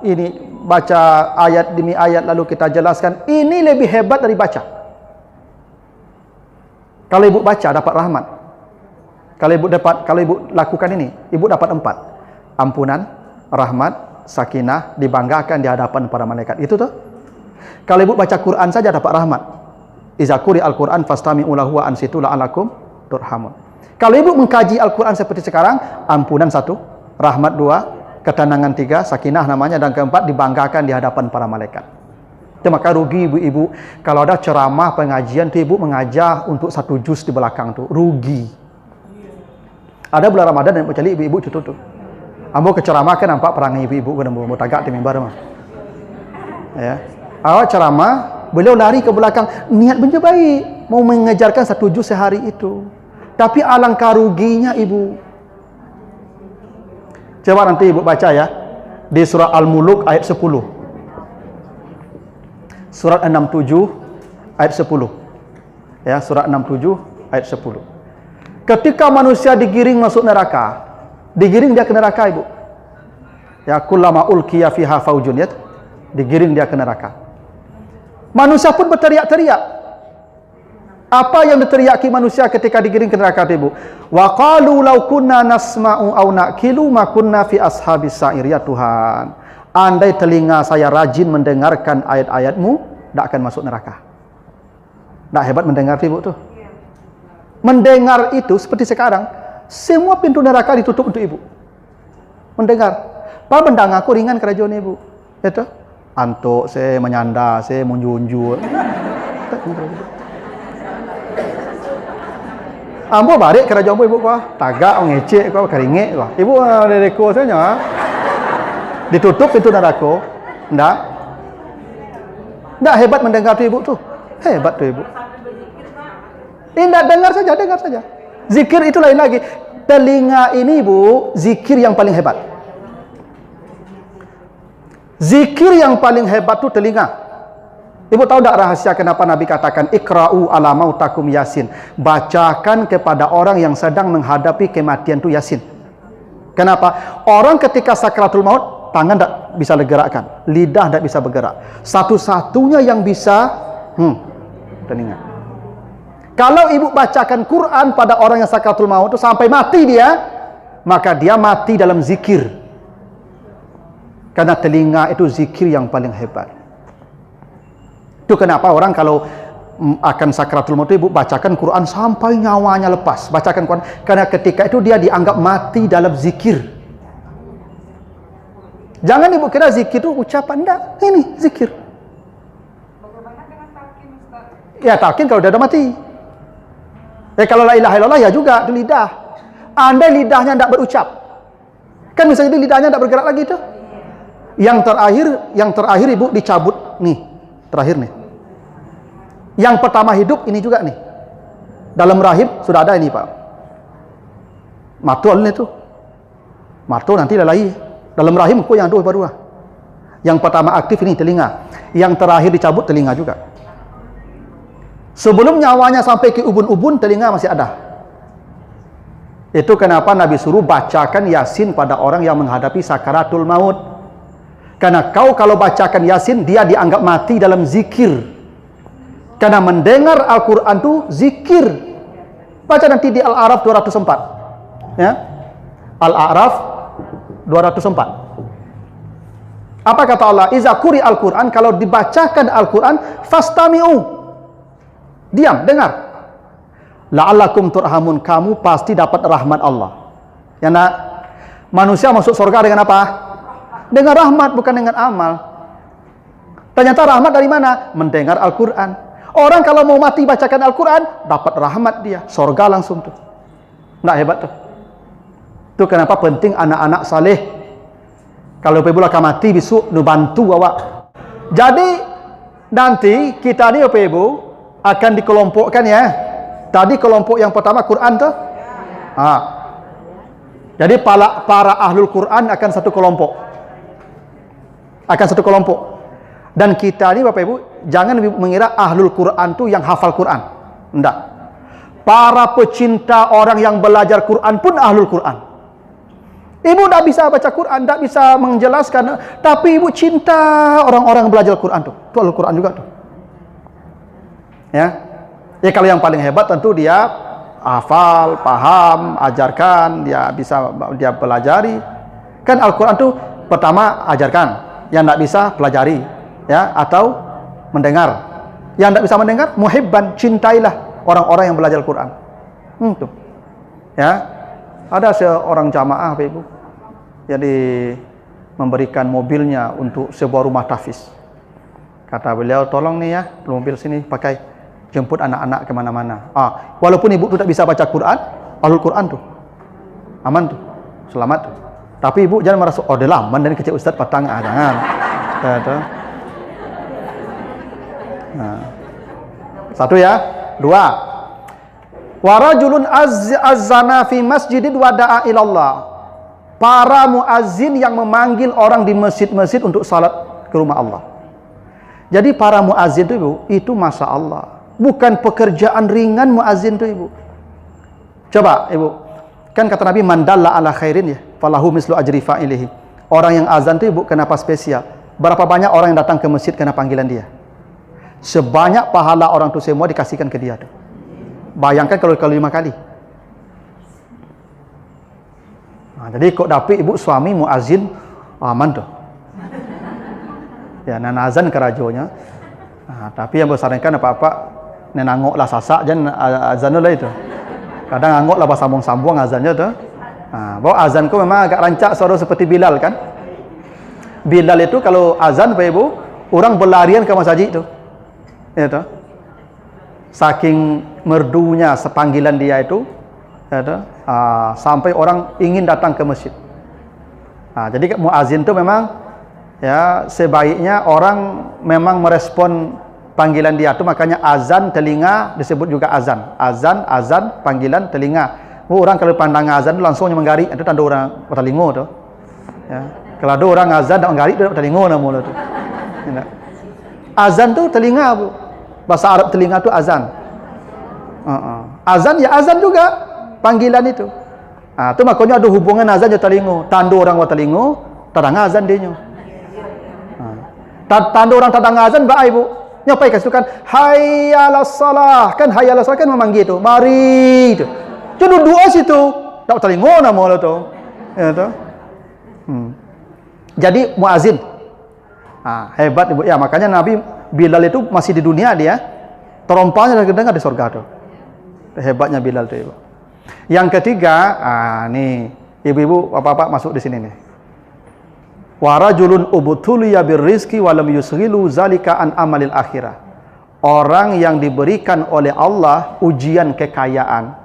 ini baca ayat demi ayat lalu kita jelaskan, ini lebih hebat dari baca. Kalau Ibu baca dapat rahmat. Kalau Ibu lakukan ini, Ibu dapat 4. Ampunan, rahmat, sakinah, dibanggakan di hadapan para malaikat. Itu tuh. Kalau Ibu baca Quran saja dapat rahmat. Iza quri al-Quran fastami'u lahu wa ansitu la'alakum turhamun. Kalau Ibu mengkaji Al-Quran seperti sekarang, ampunan 1, rahmat 2, ketenangan 3, sakinah namanya, dan keempat dibanggakan di hadapan para malaikat. Itu maka rugi ibu-ibu kalau ada ceramah pengajian tu Ibu mengajar untuk 1 juz di belakang tu, rugi. Ada bulan Ramadan dan bercali ibu-ibu itu tuh. Ambo keceramah kan nampak perangai ibu-ibu kan ambo tagak di mimbar mah. Ya. Awak ceramah, beliau lari ke belakang, niat benar baik, mau mengejarkan 1 juz sehari itu. Tapi alangkah ruginya Ibu. Coba nanti Ibu baca ya di surah Al-Muluk ayat 10. Surat 67 ayat 10. Ya, surat 67 ayat 10. Ketika manusia digiring masuk neraka, digiring dia ke neraka Ibu. Ya, kullama ulqiya fiha faujun, ya. Digiring dia ke neraka. Manusia pun berteriak-teriak. Apa yang diteriaki manusia ketika digiring ke neraka Ibu? Wa qalu law kunna nasma'u aw naqilu ma kunna fi ashabis sa'ir, ya Tuhan. Andai telinga saya rajin mendengarkan ayat-ayat-Mu, tidak akan masuk neraka. Tidak hebat mendengar Ibu tuh. Mendengar itu seperti sekarang, semua pintu neraka ditutup untuk Ibu. Mendengar. Pak bendang aku ringan kerajaan Ibu. Itu. Antuk, saya menyanda, saya menjunjung. Ambo balik kerajaan Ibu kok. Tagak ngecek kok keringek lah. Ibu ada reko saja. Ditutup pintu neraka. Enggak. Enggak hebat mendengar tu Ibu tuh. Hebat tuh Ibu. Tidak, dengar saja. Zikir itu lain lagi. Telinga ini Ibu, zikir yang paling hebat. Zikir yang paling hebat itu telinga. Ibu tahu tak rahasia kenapa Nabi katakan ikra'u ala mautakum yasin? Bacakan kepada orang yang sedang menghadapi kematian itu yasin. Kenapa? Orang ketika sakratul maut tangan tak bisa digerakkan, lidah tak bisa bergerak. Satu-satunya yang bisa telinga. Kalau ibu bacakan Quran pada orang yang sakaratul maut itu sampai mati dia, maka dia mati dalam zikir. Karena telinga itu zikir yang paling hebat. Itu kenapa orang kalau akan sakaratul maut ibu bacakan Quran sampai nyawanya lepas. Bacakan Quran karena ketika itu dia dianggap mati dalam zikir. Jangan ibu kira zikir itu ucapan, enggak. Ini zikir. Bagaimana dengan talqin, Ustaz? Ya talqin kalau dia ada mati. Kalau la ilaha illallah ya juga itu lidah. Andai lidahnya tidak berucap, kan bisa jadi lidahnya tidak bergerak lagi tuh. Yang terakhir ibu dicabut nih, terakhir nih. Yang pertama hidup ini juga nih. Dalam rahim sudah ada ini Pak. Matul nih tuh. Matul nanti lalai. Dalam rahim kok yang baru. Yang pertama aktif ini telinga. Yang terakhir dicabut telinga juga. Sebelum nyawanya sampai ke ubun-ubun, telinga masih ada. Itu kenapa Nabi suruh bacakan Yasin pada orang yang menghadapi sakaratul maut. Karena kalau bacakan Yasin, dia dianggap mati dalam zikir. Karena mendengar Al-Quran itu zikir. Baca nanti di Al-A'raf 204. Ya. Al-A'raf 204. Apa kata Allah? Iza quri Al-Quran, kalau dibacakan Al-Quran, fastami'u. Diam, dengar. La'allakum turhamun, kamu pasti dapat rahmat Allah. Ya nak? Manusia masuk surga dengan apa? Dengan rahmat, bukan dengan amal. Ternyata rahmat dari mana? Mendengar Al-Quran. Orang kalau mau mati bacakan Al-Quran, dapat rahmat dia. Surga langsung tuh. Nggak hebat tuh? Itu kenapa penting anak-anak saleh. Kalau pebula akan mati besok, nu bantu awak. Jadi nanti kita ni ibu akan dikelompokkan ya. Tadi kelompok yang pertama Quran tuh. Jadi para ahlul Quran akan satu kelompok. Akan satu kelompok. Dan kita ni Bapak Ibu jangan mengira ahlul Quran tu yang hafal Quran. Enggak. Para pecinta orang yang belajar Quran pun ahlul Quran. Ibu tidak bisa baca Quran, tidak bisa menjelaskan, tapi ibu cinta orang-orang belajar Quran tuh. Itu ahlul Quran juga tuh. Ya. Ya kalau yang paling hebat tentu dia hafal, paham, ajarkan, dia bisa dia pelajari. Kan Al-Qur'an tuh pertama ajarkan, yang tidak bisa pelajari, ya, atau mendengar. Yang tidak bisa mendengar, muhibban, cintailah orang-orang yang belajar Al-Qur'an. Tuh. Ya. Ada seorang jamaah Bapak Ibu jadi memberikan mobilnya untuk sebuah rumah tahfiz. Kata beliau, tolong nih ya, mobil sini pakai jemput anak-anak kemana-mana. Walaupun ibu tu tak bisa baca Quran, Ahlul Quran tu aman tu, selamat tu. Tapi ibu jangan merasa, oh dia aman dari kecil Ustaz patang, jangan. Satu ya. Dua, warajulun azzana fi masjidid wada'a ilallah. Para muazzin yang memanggil orang di masjid-masjid untuk salat ke rumah Allah. Jadi para muazzin itu ibu, itu masya Allah, bukan pekerjaan ringan muazzin itu ibu. Coba ibu, kan kata Nabi mandalla ala khairin ya, falahu mislu ajri fa'ilihi. Orang yang azan itu ibu kenapa spesial? Berapa banyak orang yang datang ke masjid karena panggilan dia? Sebanyak pahala orang itu semua dikasihkan ke dia tuh. Bayangkan kalau 5 kali. Jadi kok dapat ibu suami muazzin, aman tuh. Ya, nan azan kerajonya. Tapi yang bersarankan apa-apa nenangok lah sasak jangan azan lah itu. Kadang angok lah sambung-sambung azannya tuh. Bahwa azan ku memang agak rancak suara seperti Bilal kan. Bilal itu kalau azan Bapak Ibu, orang berlarian ke masjid itu. Ya tuh. Saking merdunya sepanggilan dia itu, ya, sampai orang ingin datang ke masjid. Jadi muazzin itu memang ya sebaiknya orang memang merespon panggilan dia itu, makanya azan telinga disebut juga azan. Azan panggilan telinga. Orang kalau pandang azan langsung menggarik, itu tanda orang bertelingo tuh. Ya. Kalau ada orang azan dan menggarik itu bertelingo namanya tuh. Ya. Azan tuh telinga Bu. Bahasa Arab telinga tuh azan. Azan ya azan juga panggilan itu. Itu makanya ada hubungan azan dan telingo. Tanda orang bertelingo, Tadang azan dia nyo. Tanda orang tadang azan ba ibu? Nyapai kasih kan hayyalas salah. Kan hayyalas salah kan memanggil tu. Mari tu. Jadi doa situ. Tak telingo nama lo tu. Ya tu. Jadi muazin. Hebat ibu. Ya makanya Nabi Bilal itu masih di dunia dia. Terompahnya dah dengar di surga tu. Hebatnya Bilal tu ibu. Yang ketiga, nih ibu-ibu, bapak-bapak masuk di sini nih. Wa rajulun ubtuliya birrizqi wa lam yusghilu zalika an amalil akhirah. Orang yang diberikan oleh Allah ujian kekayaan,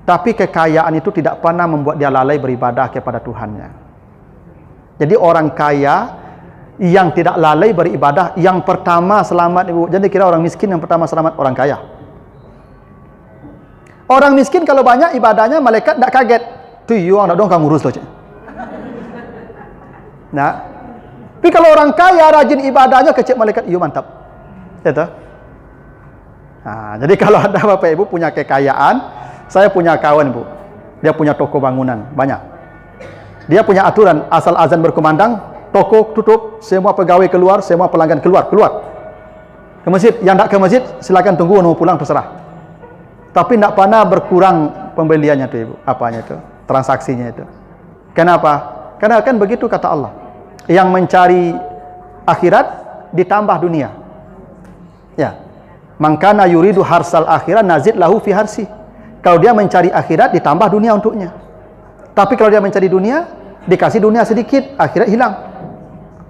tapi kekayaan itu tidak pernah membuat dia lalai beribadah kepada Tuhannya. Jadi orang kaya yang tidak lalai beribadah, yang pertama selamat ibu. Jadi kira orang miskin yang pertama selamat orang kaya. Orang miskin kalau banyak ibadahnya malaikat tidak kaget. Tu you orang nak dong kamu urus loh cik. Nah, tapi kalau orang kaya rajin ibadahnya kecil malaikat, you mantap. Ya toh? Jadi kalau ada bapak ibu punya kekayaan, saya punya kawan bu, dia punya toko bangunan banyak. Dia punya aturan asal azan berkumandang, toko tutup, semua pegawai keluar, semua pelanggan keluar. Ke masjid, yang tak ke masjid silakan tunggu mau pulang terserah. Tapi tidak pernah berkurang pembeliannya tu ibu, apanya itu, transaksinya itu. Kenapa? Karena kan begitu kata Allah. Yang mencari akhirat ditambah dunia. Ya. Mangkana yuridu harsal akhirat nazid lahu fi harsi. Kalau dia mencari akhirat ditambah dunia untuknya. Tapi kalau dia mencari dunia, dikasih dunia sedikit, akhirat hilang.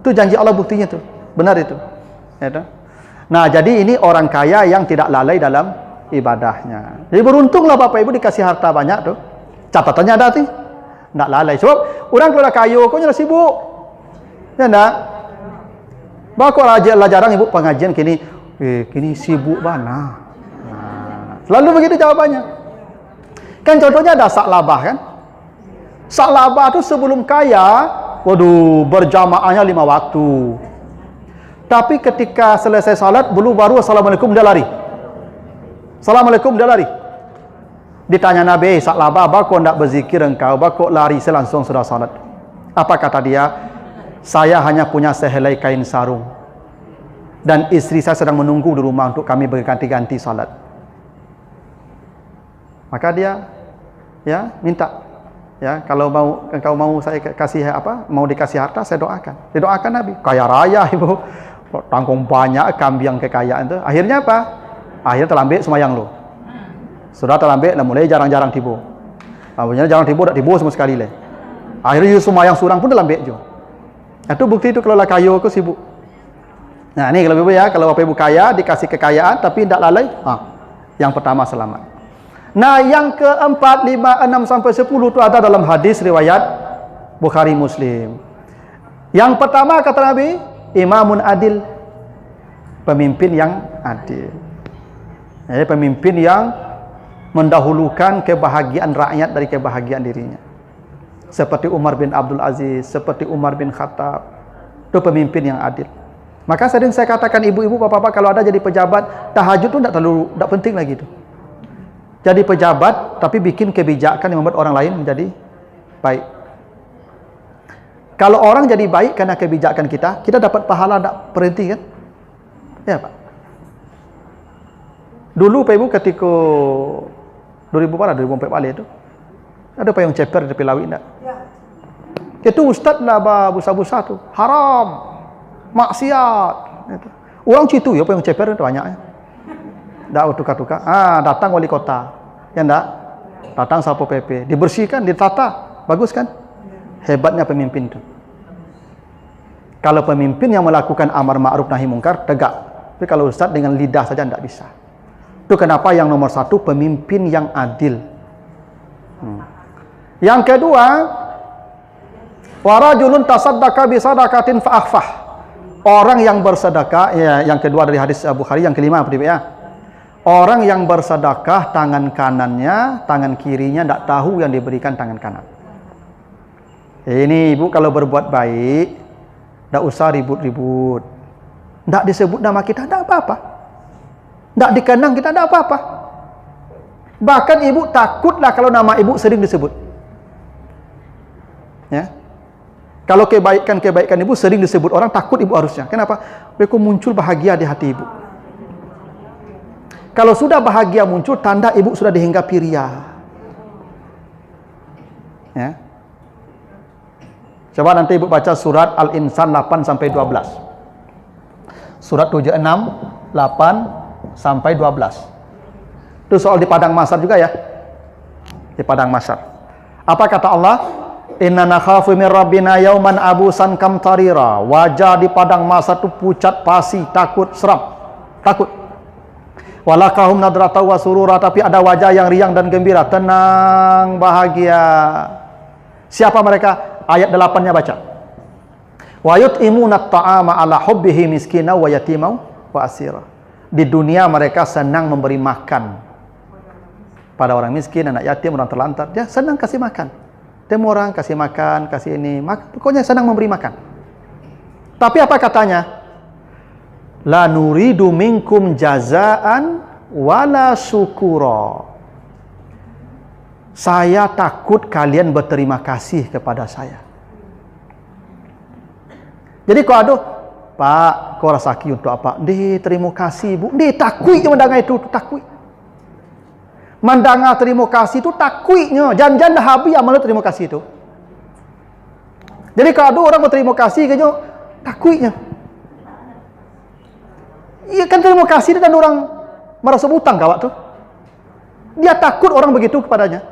Itu janji Allah buktinya tu. Benar itu. Ya, tu? Nah, jadi ini orang kaya yang tidak lalai dalam ibadahnya. Jadi beruntunglah bapak ibu dikasih harta banyak tu. Catatannya ada tu. Tak lalai. Sebab orang kalau dah kaya, kau nyala sibuk. Ya tak? Bakal lah jarang ibu pengajian kini. Kini sibuk mana? Selalu begitu jawabannya. Kan contohnya ada saklabah kan? Saklabah tu sebelum kaya, waduh berjamaahnya 5 waktu. Tapi ketika selesai salat, baru assalamualaikum dia lari. Assalamualaikum dia lari. Ditanya Nabi, saklabah, bako ndak berzikir engkau, bako lari selangsung sudah salat. Apa kata dia? Saya hanya punya sehelai kain sarung. Dan istri saya sedang menunggu di rumah untuk kami berganti-ganti salat. Maka dia ya minta, ya kalau engkau mau saya kasih apa? Mau dikasih harta, saya doakan. Didoakan Nabi. Kaya raya ibu. Tanggung banyak kambing kekayaan itu. Akhirnya apa? Akhirnya terlambat semayang lo. Sudah terlambat, dah mulai jarang-jarang tibu. Akhirnya jarang tibu, tak tibu sama sekali le. Akhirnya semayang surang pun terlambat juga. Itu bukti itu kalau lah kayu aku sibuk. Nah ini kalau ibu ya, kalau bapak ibu kaya dikasih kekayaan tapi tidak lalai, yang pertama selamat. Nah yang keempat, 5, 6 sampai 10 itu ada dalam hadis riwayat Bukhari Muslim. Yang pertama kata Nabi, imamun adil, pemimpin yang adil. Pemimpin yang mendahulukan kebahagiaan rakyat dari kebahagiaan dirinya. Seperti Umar bin Abdul Aziz, seperti Umar bin Khattab. Itu pemimpin yang adil. Maka sering saya katakan ibu-ibu, bapak-bapak kalau ada jadi pejabat, tahajud itu tidak penting lagi itu. Jadi pejabat tapi bikin kebijakan yang membuat orang lain menjadi baik. Kalau orang jadi baik karena kebijakan kita dapat pahala tidak berhenti kan? Ya Pak. Dulu Pak Ibu ketika 2004 balik itu ada payung ceper di tepi laut enggak? Ya. Itu ustaz lah busa-busa tu. Haram. Maksiat. Itu. Orang situ ya payung ceper itu banyaknya. Dah tukar-tukar. Datang wali kota. Ya enggak? Datang Satpol PP, dibersihkan, ditata. Bagus kan? Hebatnya pemimpin itu. Kalau pemimpin yang melakukan amar ma'ruf nahi mungkar tegak. Tapi kalau ustaz dengan lidah saja tidak bisa. Itu kenapa yang nomor 1 pemimpin yang adil. Yang kedua, warajulun tasaddaqa bi sadaqatin fa akhfah. Orang yang bersedekah, ya, yang kedua dari hadis Bukhari, yang kelima ya. Orang yang bersedekah tangan kanannya, tangan kirinya tidak tahu yang diberikan tangan kanan. Ini ibu kalau berbuat baik, tidak usah ribut-ribut. Tidak disebut nama kita, tidak apa-apa. Tidak dikenang kita, tidak apa-apa. Bahkan ibu takutlah kalau nama ibu sering disebut. Ya. Kalau kebaikan ibu sering disebut orang takut ibu harusnya. Kenapa? Beko muncul bahagia di hati ibu. Kalau sudah bahagia muncul, tanda ibu sudah dihinggapi ria. Ya. Coba nanti ibu baca surat Al-Insan 8 sampai 12. Surat 76, 8 sampai 12. Itu soal di padang mahsyar juga ya. Di padang mahsyar. Apa kata Allah? Inna nakhafu min rabbina yauman abusan kamtarira. Wajah di padang mahsyar itu pucat pasi, takut, seram. Takut. Walakahum nadrata wa surura, tapi ada wajah yang riang dan gembira, tenang, bahagia. Siapa mereka? Ayat 8-nya baca. Wa yut'imuna ta'ama ala hubbihi miskina wa yatima wa asira. Di dunia mereka senang memberi makan pada orang miskin, anak yatim, orang terlantar. Dia senang kasih makan. Temu orang kasih makan, kasih ini, pokoknya senang memberi makan. Tapi apa katanya? La nuridu minkum jazaan wala syukura. Saya takut kalian berterima kasih kepada saya. Jadi kau aduh, Pak, kau rasaki untuk apa? Dia terima kasih, Bu. Dia takut je mendengar itu, takut. Mendengar terima kasih itu takutnya. Jangan dah habis amal terima kasih itu. Jadi kalau ada orang berterima kasih ke takutnya. Iya kan terima kasih dan orang merasa hutang kawat tu. Dia takut orang begitu kepadanya.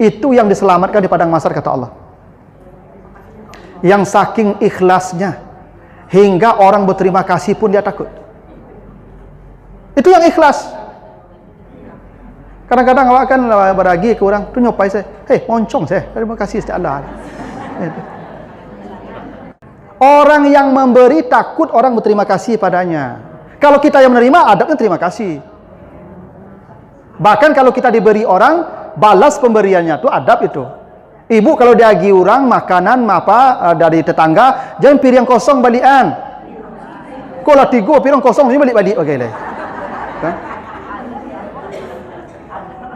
Itu yang diselamatkan di padang mahsyar kata Allah. Yang saking ikhlasnya hingga orang berterima kasih pun dia takut. Itu yang ikhlas. Kadang-kadang awak kan beragi ke orang, tu nyopai saya, hei, moncong saya, terima kasih setiap Allah. Orang yang memberi takut orang berterima kasih padanya. Kalau kita yang menerima, adabnya terima kasih. Bahkan kalau kita diberi orang, balas pemberiannya, tu adab itu. Ibu kalau diagi orang makanan apa dari tetangga, jangan piring kosong balikan. Kalau 3 piring kosong ni balik-balik, okey lah. Kan?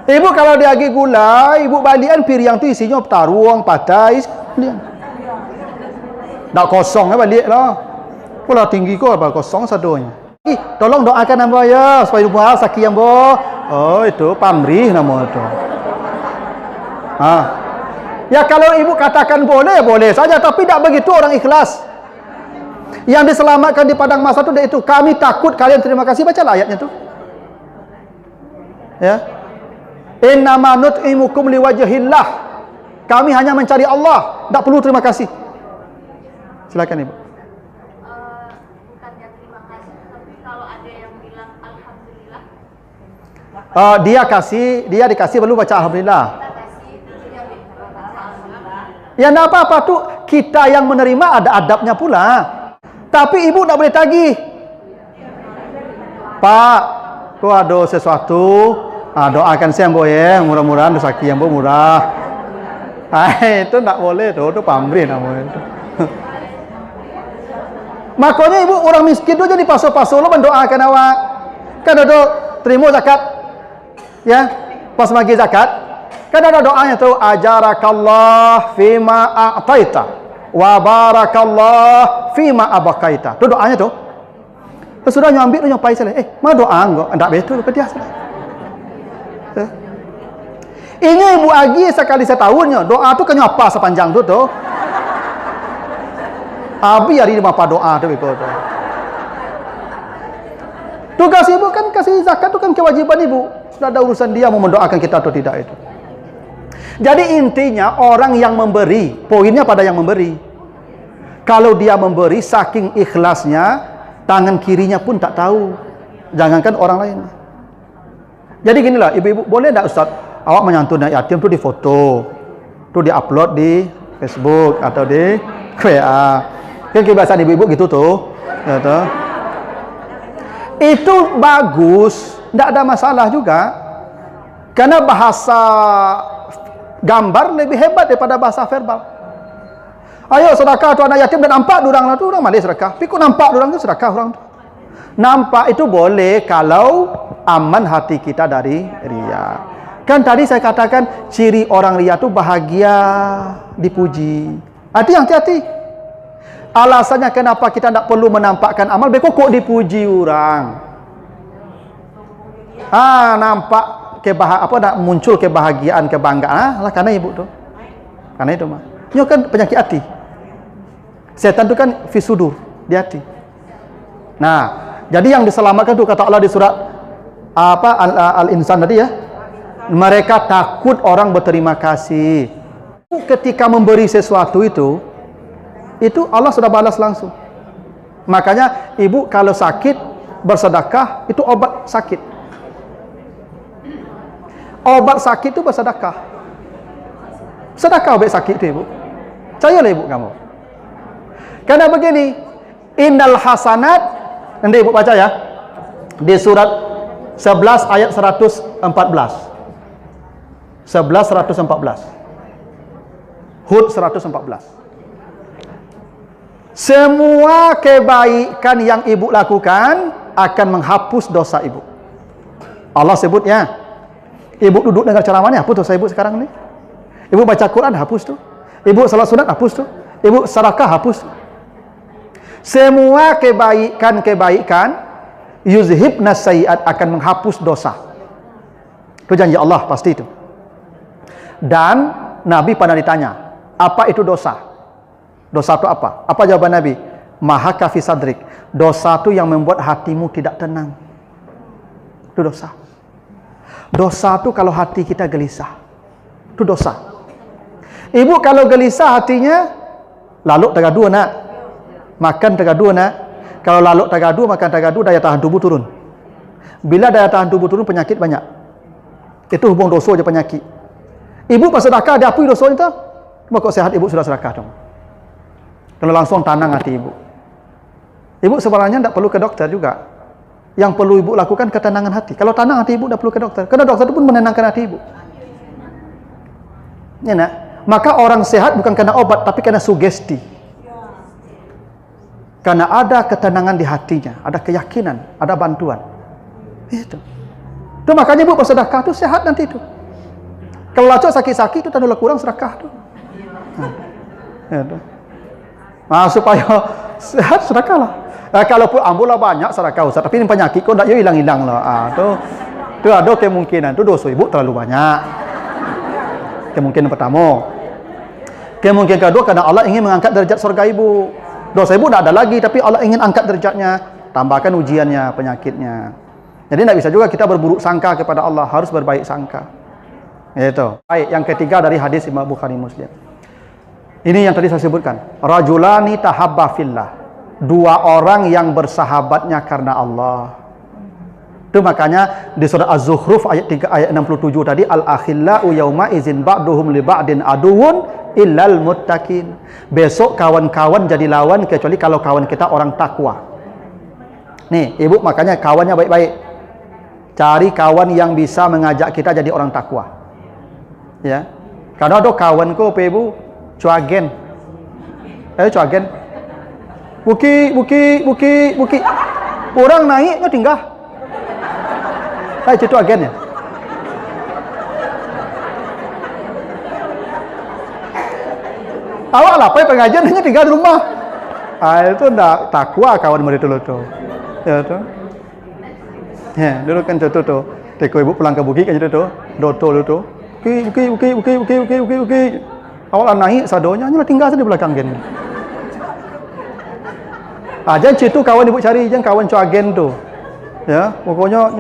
Ibu kalau diagi gula, ibu balikan piring tu isinya taruang, patai, balikan. Tak kosong balik lah. Kalau tinggi kau apa kosong sadonya. Tolong doakan hamba ya supaya rumah sakit yang bo. Oh itu pamrih nama itu. Ya kalau ibu katakan boleh, boleh saja, tapi tak begitu orang ikhlas. Yang diselamatkan di padang mahsyar itu kami takut kalian terima kasih, bacalah ayatnya tu. Ya. Innama nut'imukum liwajhillah. Kami hanya mencari Allah, tak perlu terima kasih. Silakan ibu. Bukannya terima kasih, tapi kalau ada yang bilang alhamdulillah. Dia dikasih perlu baca alhamdulillah. Kita kasih, dia baca alhamdulillah. Ya enggak apa-apa tu, kita yang menerima ada adabnya pula. Tapi ibu tak boleh tagih. Pak, kau ada sesuatu, doakan saya boy ya, mudah-mudahan rezeki yang murah. Itu tak boleh tu pamrih namanya itu. Makanya ibu orang miskin tu jadi pasu-pasu lo mendoakan awak. Kan ada terima zakat. Ya, pas bagi zakat, kan ada doanya tu ajarakallah fima a'taita wa barakallah fima abaqaita. Tu doanya tu. Sudah nyambil tu nyopai saya. Mana doa enggak? Ndak betul ke dia salah. Ini ibu agi sekali setahunnya. Doa tu kan apa sepanjang tu tu. Abi hari ini bapa doa tu begitu. Tugas ibu kan kasih zakat tu kan kewajiban ibu. Sudah ada urusan dia mau mendoakan kita atau tidak itu. Jadi intinya orang yang memberi, poinnya pada yang memberi. Kalau dia memberi saking ikhlasnya, tangan kirinya pun tak tahu. Jangankan orang lain. Jadi ginilah, ibu-ibu boleh tak Ustaz, awak menyantun anak yatim tu di foto, tu di upload di Facebook atau di WA. Kan kebiasaan ibu-ibu gitu tuh, ya tuh. Itu bagus, tidak ada masalah juga. Karena bahasa gambar lebih hebat daripada bahasa verbal. Ayo sedekah tu anak yatim dan nampak durang lah tu orang malih sedekah. Tapi kok nampak durang tu sedekah orang tu. Nampak itu boleh kalau aman hati kita dari riya. Kan tadi saya katakan ciri orang riya tu bahagia dipuji. Hati-hati. Alasannya kenapa kita tidak perlu menampakkan amal, kok dipuji orang. Nampak muncul kebahagiaan, kebanggaan. Lah karena ibu tuh. Karena itu mah. Ini kan penyakit hati. Setan itu kan fisudur, di hati. Nah, jadi yang diselamatkan itu kata Allah di surat Al-Insan tadi ya. Mereka takut orang berterima kasih. Ketika memberi sesuatu itu Allah sudah balas langsung. Makanya ibu kalau sakit bersedekah itu obat sakit. Obat sakit itu bersedekah. Sedekah obat sakit itu ibu. Percayalah ibu kamu. Karena begini, innal hasanat, nanti ibu baca ya. Di surat 11 ayat 114. 114. Hud 114. Semua kebaikan yang ibu lakukan akan menghapus dosa ibu. Allah sebutnya. Ibu duduk dengar ceramahnya, hapus dosa ibu sekarang nih. Ibu baca Quran, hapus tuh. Ibu salat sunat, hapus tuh. Ibu sedekah, hapus tuh. Semua kebaikan yuzhibnas sayyi'at, akan menghapus dosa. Itu janji Allah pasti itu. Dan Nabi pernah ditanya, apa itu dosa? Dosa itu apa? Apa jawaban Nabi? Mahaka fi sadrik. Dosa itu yang membuat hatimu tidak tenang. Itu dosa. Dosa itu kalau hati kita gelisah. Itu dosa. Ibu kalau gelisah hatinya, lalu tagadu nak. Makan tagadu nak. Kalau lalu tagadu, makan tagadu, daya tahan tubuh turun. Bila daya tahan tubuh turun, penyakit banyak. Itu hubung dosa aja penyakit. Ibu pas sedekah diapui dosanya tu. Cuma kok sehat ibu sudah sedekah dong. Kalau langsung tenang hati ibu. Ibu sebenarnya tidak perlu ke dokter juga. Yang perlu ibu lakukan ketenangan hati. Kalau tenang hati ibu tidak perlu ke dokter. Karena dokter itu pun menenangkan hati ibu. Ya nak? Maka orang sehat bukan karena obat, tapi karena sugesti. Karena ada ketenangan di hatinya, ada keyakinan, ada bantuan. Itu. Itu makanya ibu pas sedekah itu sehat nanti itu. Kalau lacok sakit-sakit itu tanda kurang sedekah tu. Supaya sehat sedekahlah. Kalau pun ambulah banyak sedekah Ustaz, tapi ini penyakit kok ndak hilang-hilang lah. Tu ada kemungkinan tu dosa ibu terlalu banyak. Kemungkinan pertama. Kemungkinan kedua karena Allah ingin mengangkat derajat surga ibu. Dosa ibu tidak ada lagi, tapi Allah ingin angkat derajatnya, tambahkan ujiannya, penyakitnya. Jadi tidak bisa juga kita berburuk sangka kepada Allah, harus berbaik sangka. Itu. Baik, yang ketiga dari hadis Imam Bukhari Muslim. Ini yang tadi saya sebutkan. Rajulani tahabba fillah. Dua orang yang bersahabatnya karena Allah. Itu makanya di surah Az-Zukhruf ayat 3 ayat 67 tadi, al-akhillau yauma izin ba'duhum li ba'din aduwwun illal muttaqin. Besok kawan-kawan jadi lawan kecuali kalau kawan kita orang takwa. Nih, ibu makanya kawannya baik-baik. Cari kawan yang bisa mengajak kita jadi orang takwa. Ya, karena ada kawanku ibu cuagen, cuagen, buki, orang naiknya tinggal, itu agennya. Awak lah, pengajian hanya tinggal di rumah. Itu ndak takwa kawan mereka dulu tuh, ya tuh. Ya, dulu kan tuh, teko ibu pulang ke bukit kan itu tuh, doto tuh. Buki. Awal naik sadonya hanya tinggal saja di belakang gen. Jangan situ kawan ibu cari, jangan kawan cuagen tu. Ya, pokoknya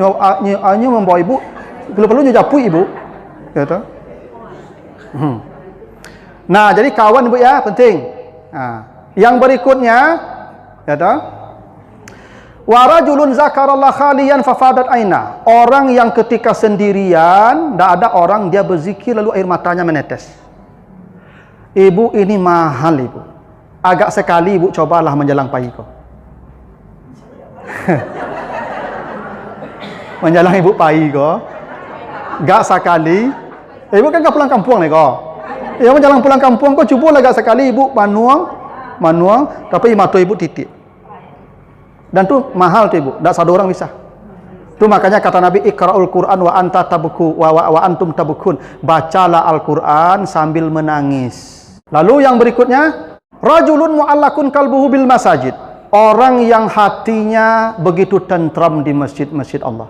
hanya membawa ibu perlu nyapui ibu. Ya tu. Nah, jadi kawan ibu ya penting. Yang berikutnya ya tu. Wa rajulun zakarallah khaliyan fafadat aina. Orang yang ketika sendirian, tidak ada orang, dia berzikir lalu air matanya menetes. Ibu ini mahal ibu. Agak sekali ibu cobalah menjelang pagi kau. Menjelang ibu pagi kau. Gak sekali. Ibu kan pulang kampung nih kau. Ya menjelang pulang kampung kau cuba agak sekali ibu manuang, tapi mata ibu titik. Dan tu mahal tu ibu, tak satu orang bisa. Tu makanya kata Nabi, Iqra'ul Quran wa anta tabku wa antum tabukun. Bacalah Al-Quran sambil menangis. Lalu yang berikutnya, Rajulun mu'allakun kalbuhu bil masajid. Orang yang hatinya begitu tentram di masjid-masjid Allah.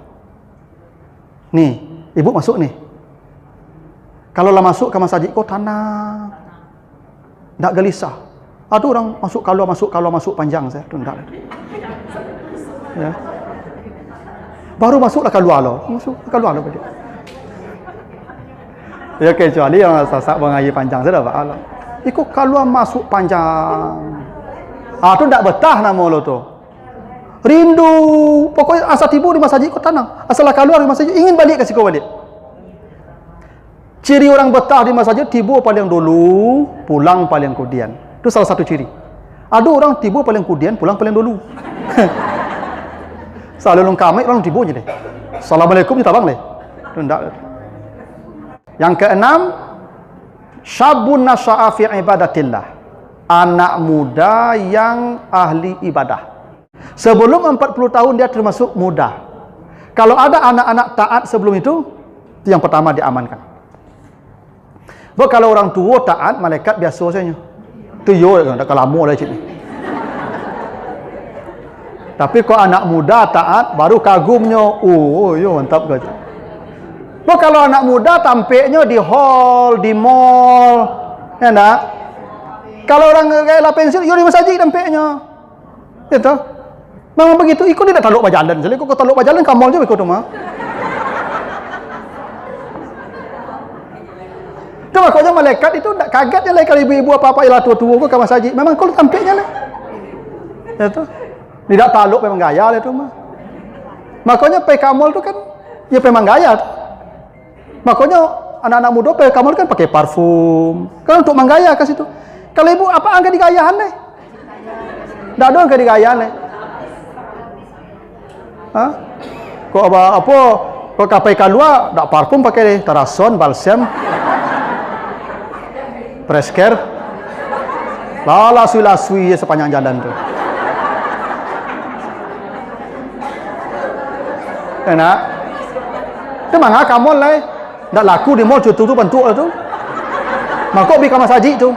Nih, ibu masuk nih. Kalau lah masuk ke masjid, kau tenang. Tak gelisah. Ada orang masuk panjang saya. Tu tak. Ya. Baru masuklah keluar lo. Masuk keluar lo dia. Ya kecuali yang sasak mengaji panjang saya dah Allah. Ikut keluar masuk panjang. Tu tak betah nama lo tu. Rindu. Pokoknya asal tiba di masjid kau tenang. Asal keluar di masjid ingin balik ke situ balik. Ciri orang betah di masjid tiba paling dulu, pulang paling kemudian. Itu salah satu ciri. Ada orang tiba paling kemudian, pulang paling dulu. Selalu kami orang tiba je deh. Assalamualaikum kita bang deh. Yang keenam, syabun nasya'a fi ibadatillah. Anak muda yang ahli ibadah. Sebelum 40 tahun dia termasuk muda. Kalau ada anak-anak taat sebelum itu yang pertama diamankan. Kalau orang tua taat, malaikat biasa saja. Tu yo dah lama dah cik ni. Tapi kalau anak muda taat, baru kagumnya, yo mantap ke. Kalau anak muda tampaknya di hall, di mall, ya tak? Kalau orang gaya pensil, yo di masjid tampaknya. Itu. Memang begitu. Ikut dia tak taluk berjalan. Jadi kau taluk berjalan ke mall je ikut tu mah. Tu makanya malaikat itu tak kaget je lah kalau ibu-ibu apa-apa ialah tua-tua ke masjid. Memang kalau tampaknya lah. Ya tu. Tidak taluk memang gaya lah tu mah. Makanya pergi ke mall tu kan ya memang gaya tu. Makanya anak-anak muda pergi ke mall kan pakai parfum. Kan untuk menggaya ke situ. Kalau ibu apa angka digayahan ni? Tak ada angka digayahan ni. Ha? Kau apa? Kau kapai keluar tak parfum pakai Tarason, balsam, Presker. Lala sui sepanjang jalan tu. Enak. Tu mana kamu lah? Tak laku di mall tu bentuk tu. Maka pergi ke masjid tu.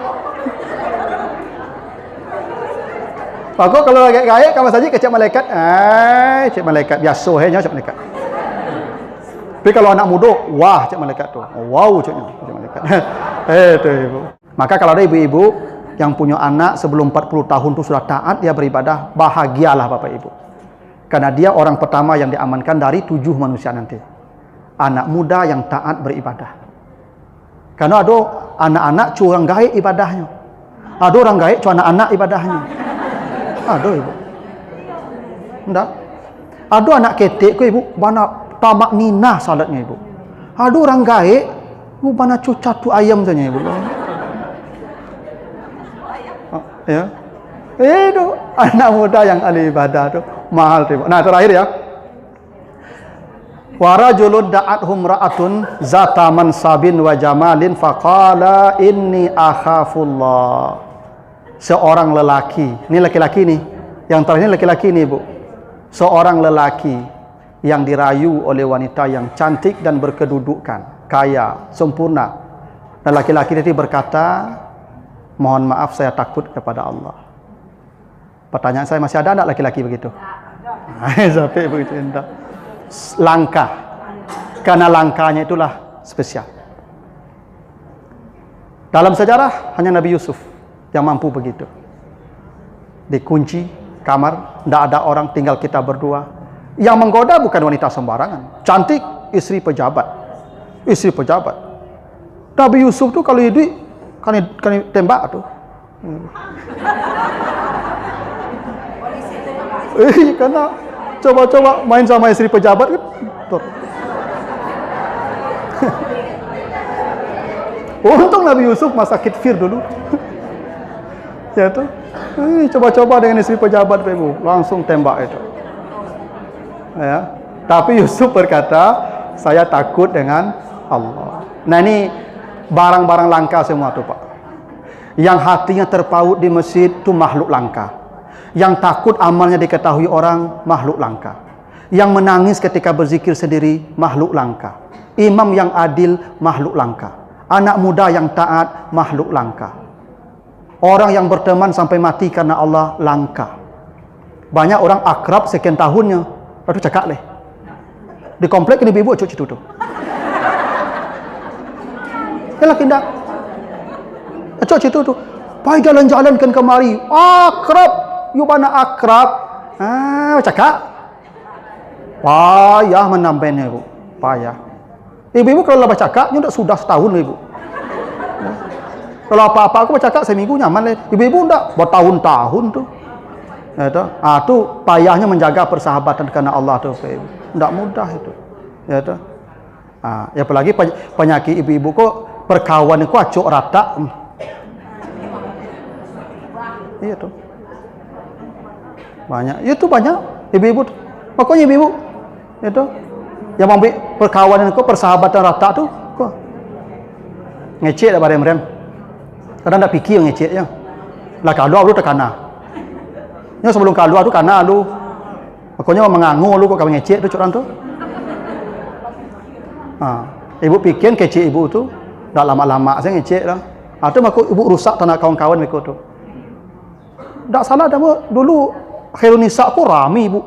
Maka kalau gaya ke masjid ke cik malaikat, cik malaikat biasa hanya cik malaikat. Tapi kalau anak muda, wah cik malaikat tu. Wow cik malaikat. Tu ibu. Maka kalau ada ibu-ibu yang punya anak sebelum 40 tahun tu sudah taat, dia beribadah, bahagialah Bapak Ibu. Karena dia orang pertama yang diamankan dari 7 manusia nanti. Anak muda yang taat beribadah. Karena ada anak-anak curang gaib ibadahnya. Ada orang gaib cu anak-anak ibadahnya. Ada ibu. Enggak. Ada anak ketek ke ibu, bana tamak ninah salatnya ibu. Ada orang gaib, ibu bana cucat tu ayam saja ibu. Ya. Itu anak muda yang ahli ibadah tu mahal tu. Nah, terakhir ya. Wa rajulun da'athum ra'atun zata mansabin wa jamalin faqala inni akhafullah. Seorang lelaki, ini laki-laki nih. Yang terakhir ini laki-laki nih, Bu. Seorang lelaki yang dirayu oleh wanita yang cantik dan berkedudukan, kaya, sempurna. Dan laki-laki tadi berkata, mohon maaf saya takut kepada Allah. Pertanyaan saya, masih ada tak laki-laki begitu? Sampai begitu enggak. Langka. Karena langkanya itulah spesial. Dalam sejarah hanya Nabi Yusuf yang mampu begitu. Dikunci kamar, tidak ada orang, tinggal kita berdua. Yang menggoda bukan wanita sembarangan. Cantik, istri pejabat. Istri pejabat. Nabi Yusuf tu kalau hidup kan tembak tu. Karena coba-coba main sama istri pejabat kan. Untung Nabi Yusuf masa kitfir dulu. Ya tu. Coba-coba dengan istri pejabat Ibu, langsung tembak itu. Ya. Tapi Yusuf berkata, saya takut dengan Allah. Nah ini barang-barang langka semua tu Pak. Yang hatinya terpaut di masjid tu makhluk langka. Yang takut amalnya diketahui orang, makhluk langka. Yang menangis ketika berzikir sendiri, makhluk langka. Imam yang adil, makhluk langka. Anak muda yang taat, makhluk langka. Orang yang berteman sampai mati karena Allah langka. Banyak orang akrab sekian tahunnya, lepas tu cakap leh. Di komplek ni ibu cuci tu. Yalah kindak. Cuci tu. Pai jalan-jalan kan kemari. Akrab. You mana akrab? Cakap. Payah menambahnya ibu. Payah. Ibu kalau lah bercakap, you sudah setahun lah ibu. Kalau apa-apa aku bercakap seminggu nyaman lah. Ibu-ibu tak bertahun-tahun tu. Ya tu. Tu payahnya menjaga persahabatan karena Allah tu. Tak mudah itu. Ya tu. Ya apalagi penyakit ibu-ibu kok perkawan ku acuk rata. Iya tu. Banyak. Itu banyak ibu-ibu. Pokoknya ibu-ibu. Itu yang ambil perkawanan ku persahabatan rata tu kok ngecek dah bareng-bareng. Kadang tak fikir ngecek je. Lah kalau lu tekana. Nya sebelum kalau tu kana lu. Pokoknya mengangu lu kok kau ngecek tu orang tu. Ibu pikir kecek ibu tu dah lama-lama saya ngecek lah. Tu aku ibu rusak tanah kawan-kawan mereka tu. Tak salah dah dulu Khairun Nisa aku rami ibu.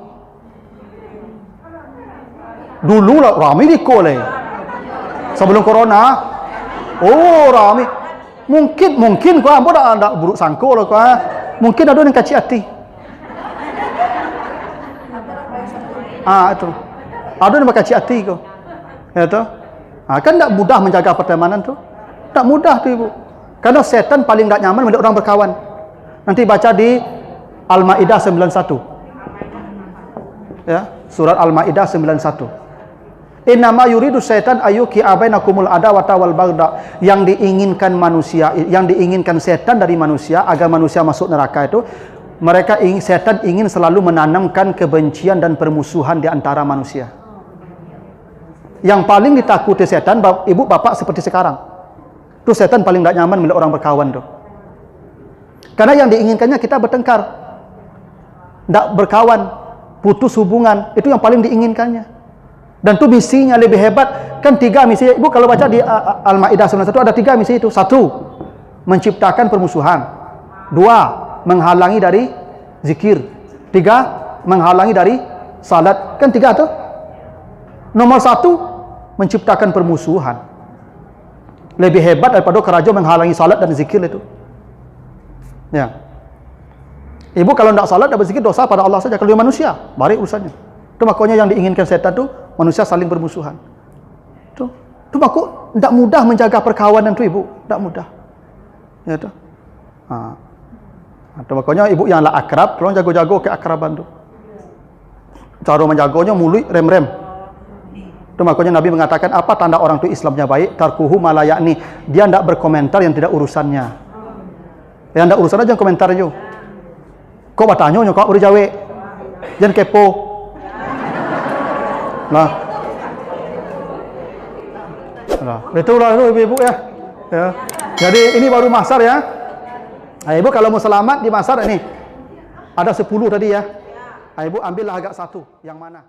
Dulu lah rami di kolej. Sebelum corona. Oh rami. Mungkin kau ambo dak buruk sangka lah kau. Mungkin ada yang kacik hati. Itu. Ada yang kacik hati kau. Ya tu. Kan tak mudah menjaga pertemanan tu. Tak mudah tu ibu. Karena setan paling tak nyaman melihat orang berkawan. Nanti baca di Al-Maidah 91. Ya, surat Al-Maidah 91. Innama yuridu syaitan ayyuki abainakumul adawata wal bagda. Yang diinginkan manusia, yang diinginkan setan dari manusia agar manusia masuk neraka itu, setan ingin selalu menanamkan kebencian dan permusuhan di antara manusia. Yang paling ditakuti setan, ibu bapak seperti sekarang. Itu setan paling tak nyaman melihat orang berkawan tu. Karena yang diinginkannya kita bertengkar, tak berkawan, putus hubungan, itu yang paling diinginkannya. Dan tu misinya lebih hebat. Kan 3 misi. Ibu kalau baca di Al-Maidah 91 ada 3 misi itu. 1, menciptakan permusuhan. 2, menghalangi dari zikir. 3, menghalangi dari salat. Kan 3 tu. Nomor 1, menciptakan permusuhan. Lebih hebat daripada kerajaan menghalangi salat dan zikir itu. Ya. Ibu kalau tidak salat dan berzikir dosa pada Allah saja. Kalau dia manusia, baik urusannya. Itu makanya yang diinginkan setan tu manusia saling bermusuhan. Itu makanya tidak mudah menjaga perkawanan tu ibu, tidak mudah. Ya tu. Itu makanya ibu yang lah akrab, tolong jago-jago keakraban tu. Cara menjaganya mulut rem-rem. Itu makanya Nabi mengatakan apa tanda orang tu Islamnya baik? Tarkuhu malayakni. Dia tidak berkomentar yang tidak urusannya. Yang tidak urusannya jangan komentar je. Kok bertanya kok boleh jawab. Jangan kepo. Nah. Betul lah tu ibu-ibu ya. Jadi ini baru masar ya. Ibu kalau mau selamat di masar ini. Ada 10 tadi ya. Ibu ambillah agak 1. Yang mana?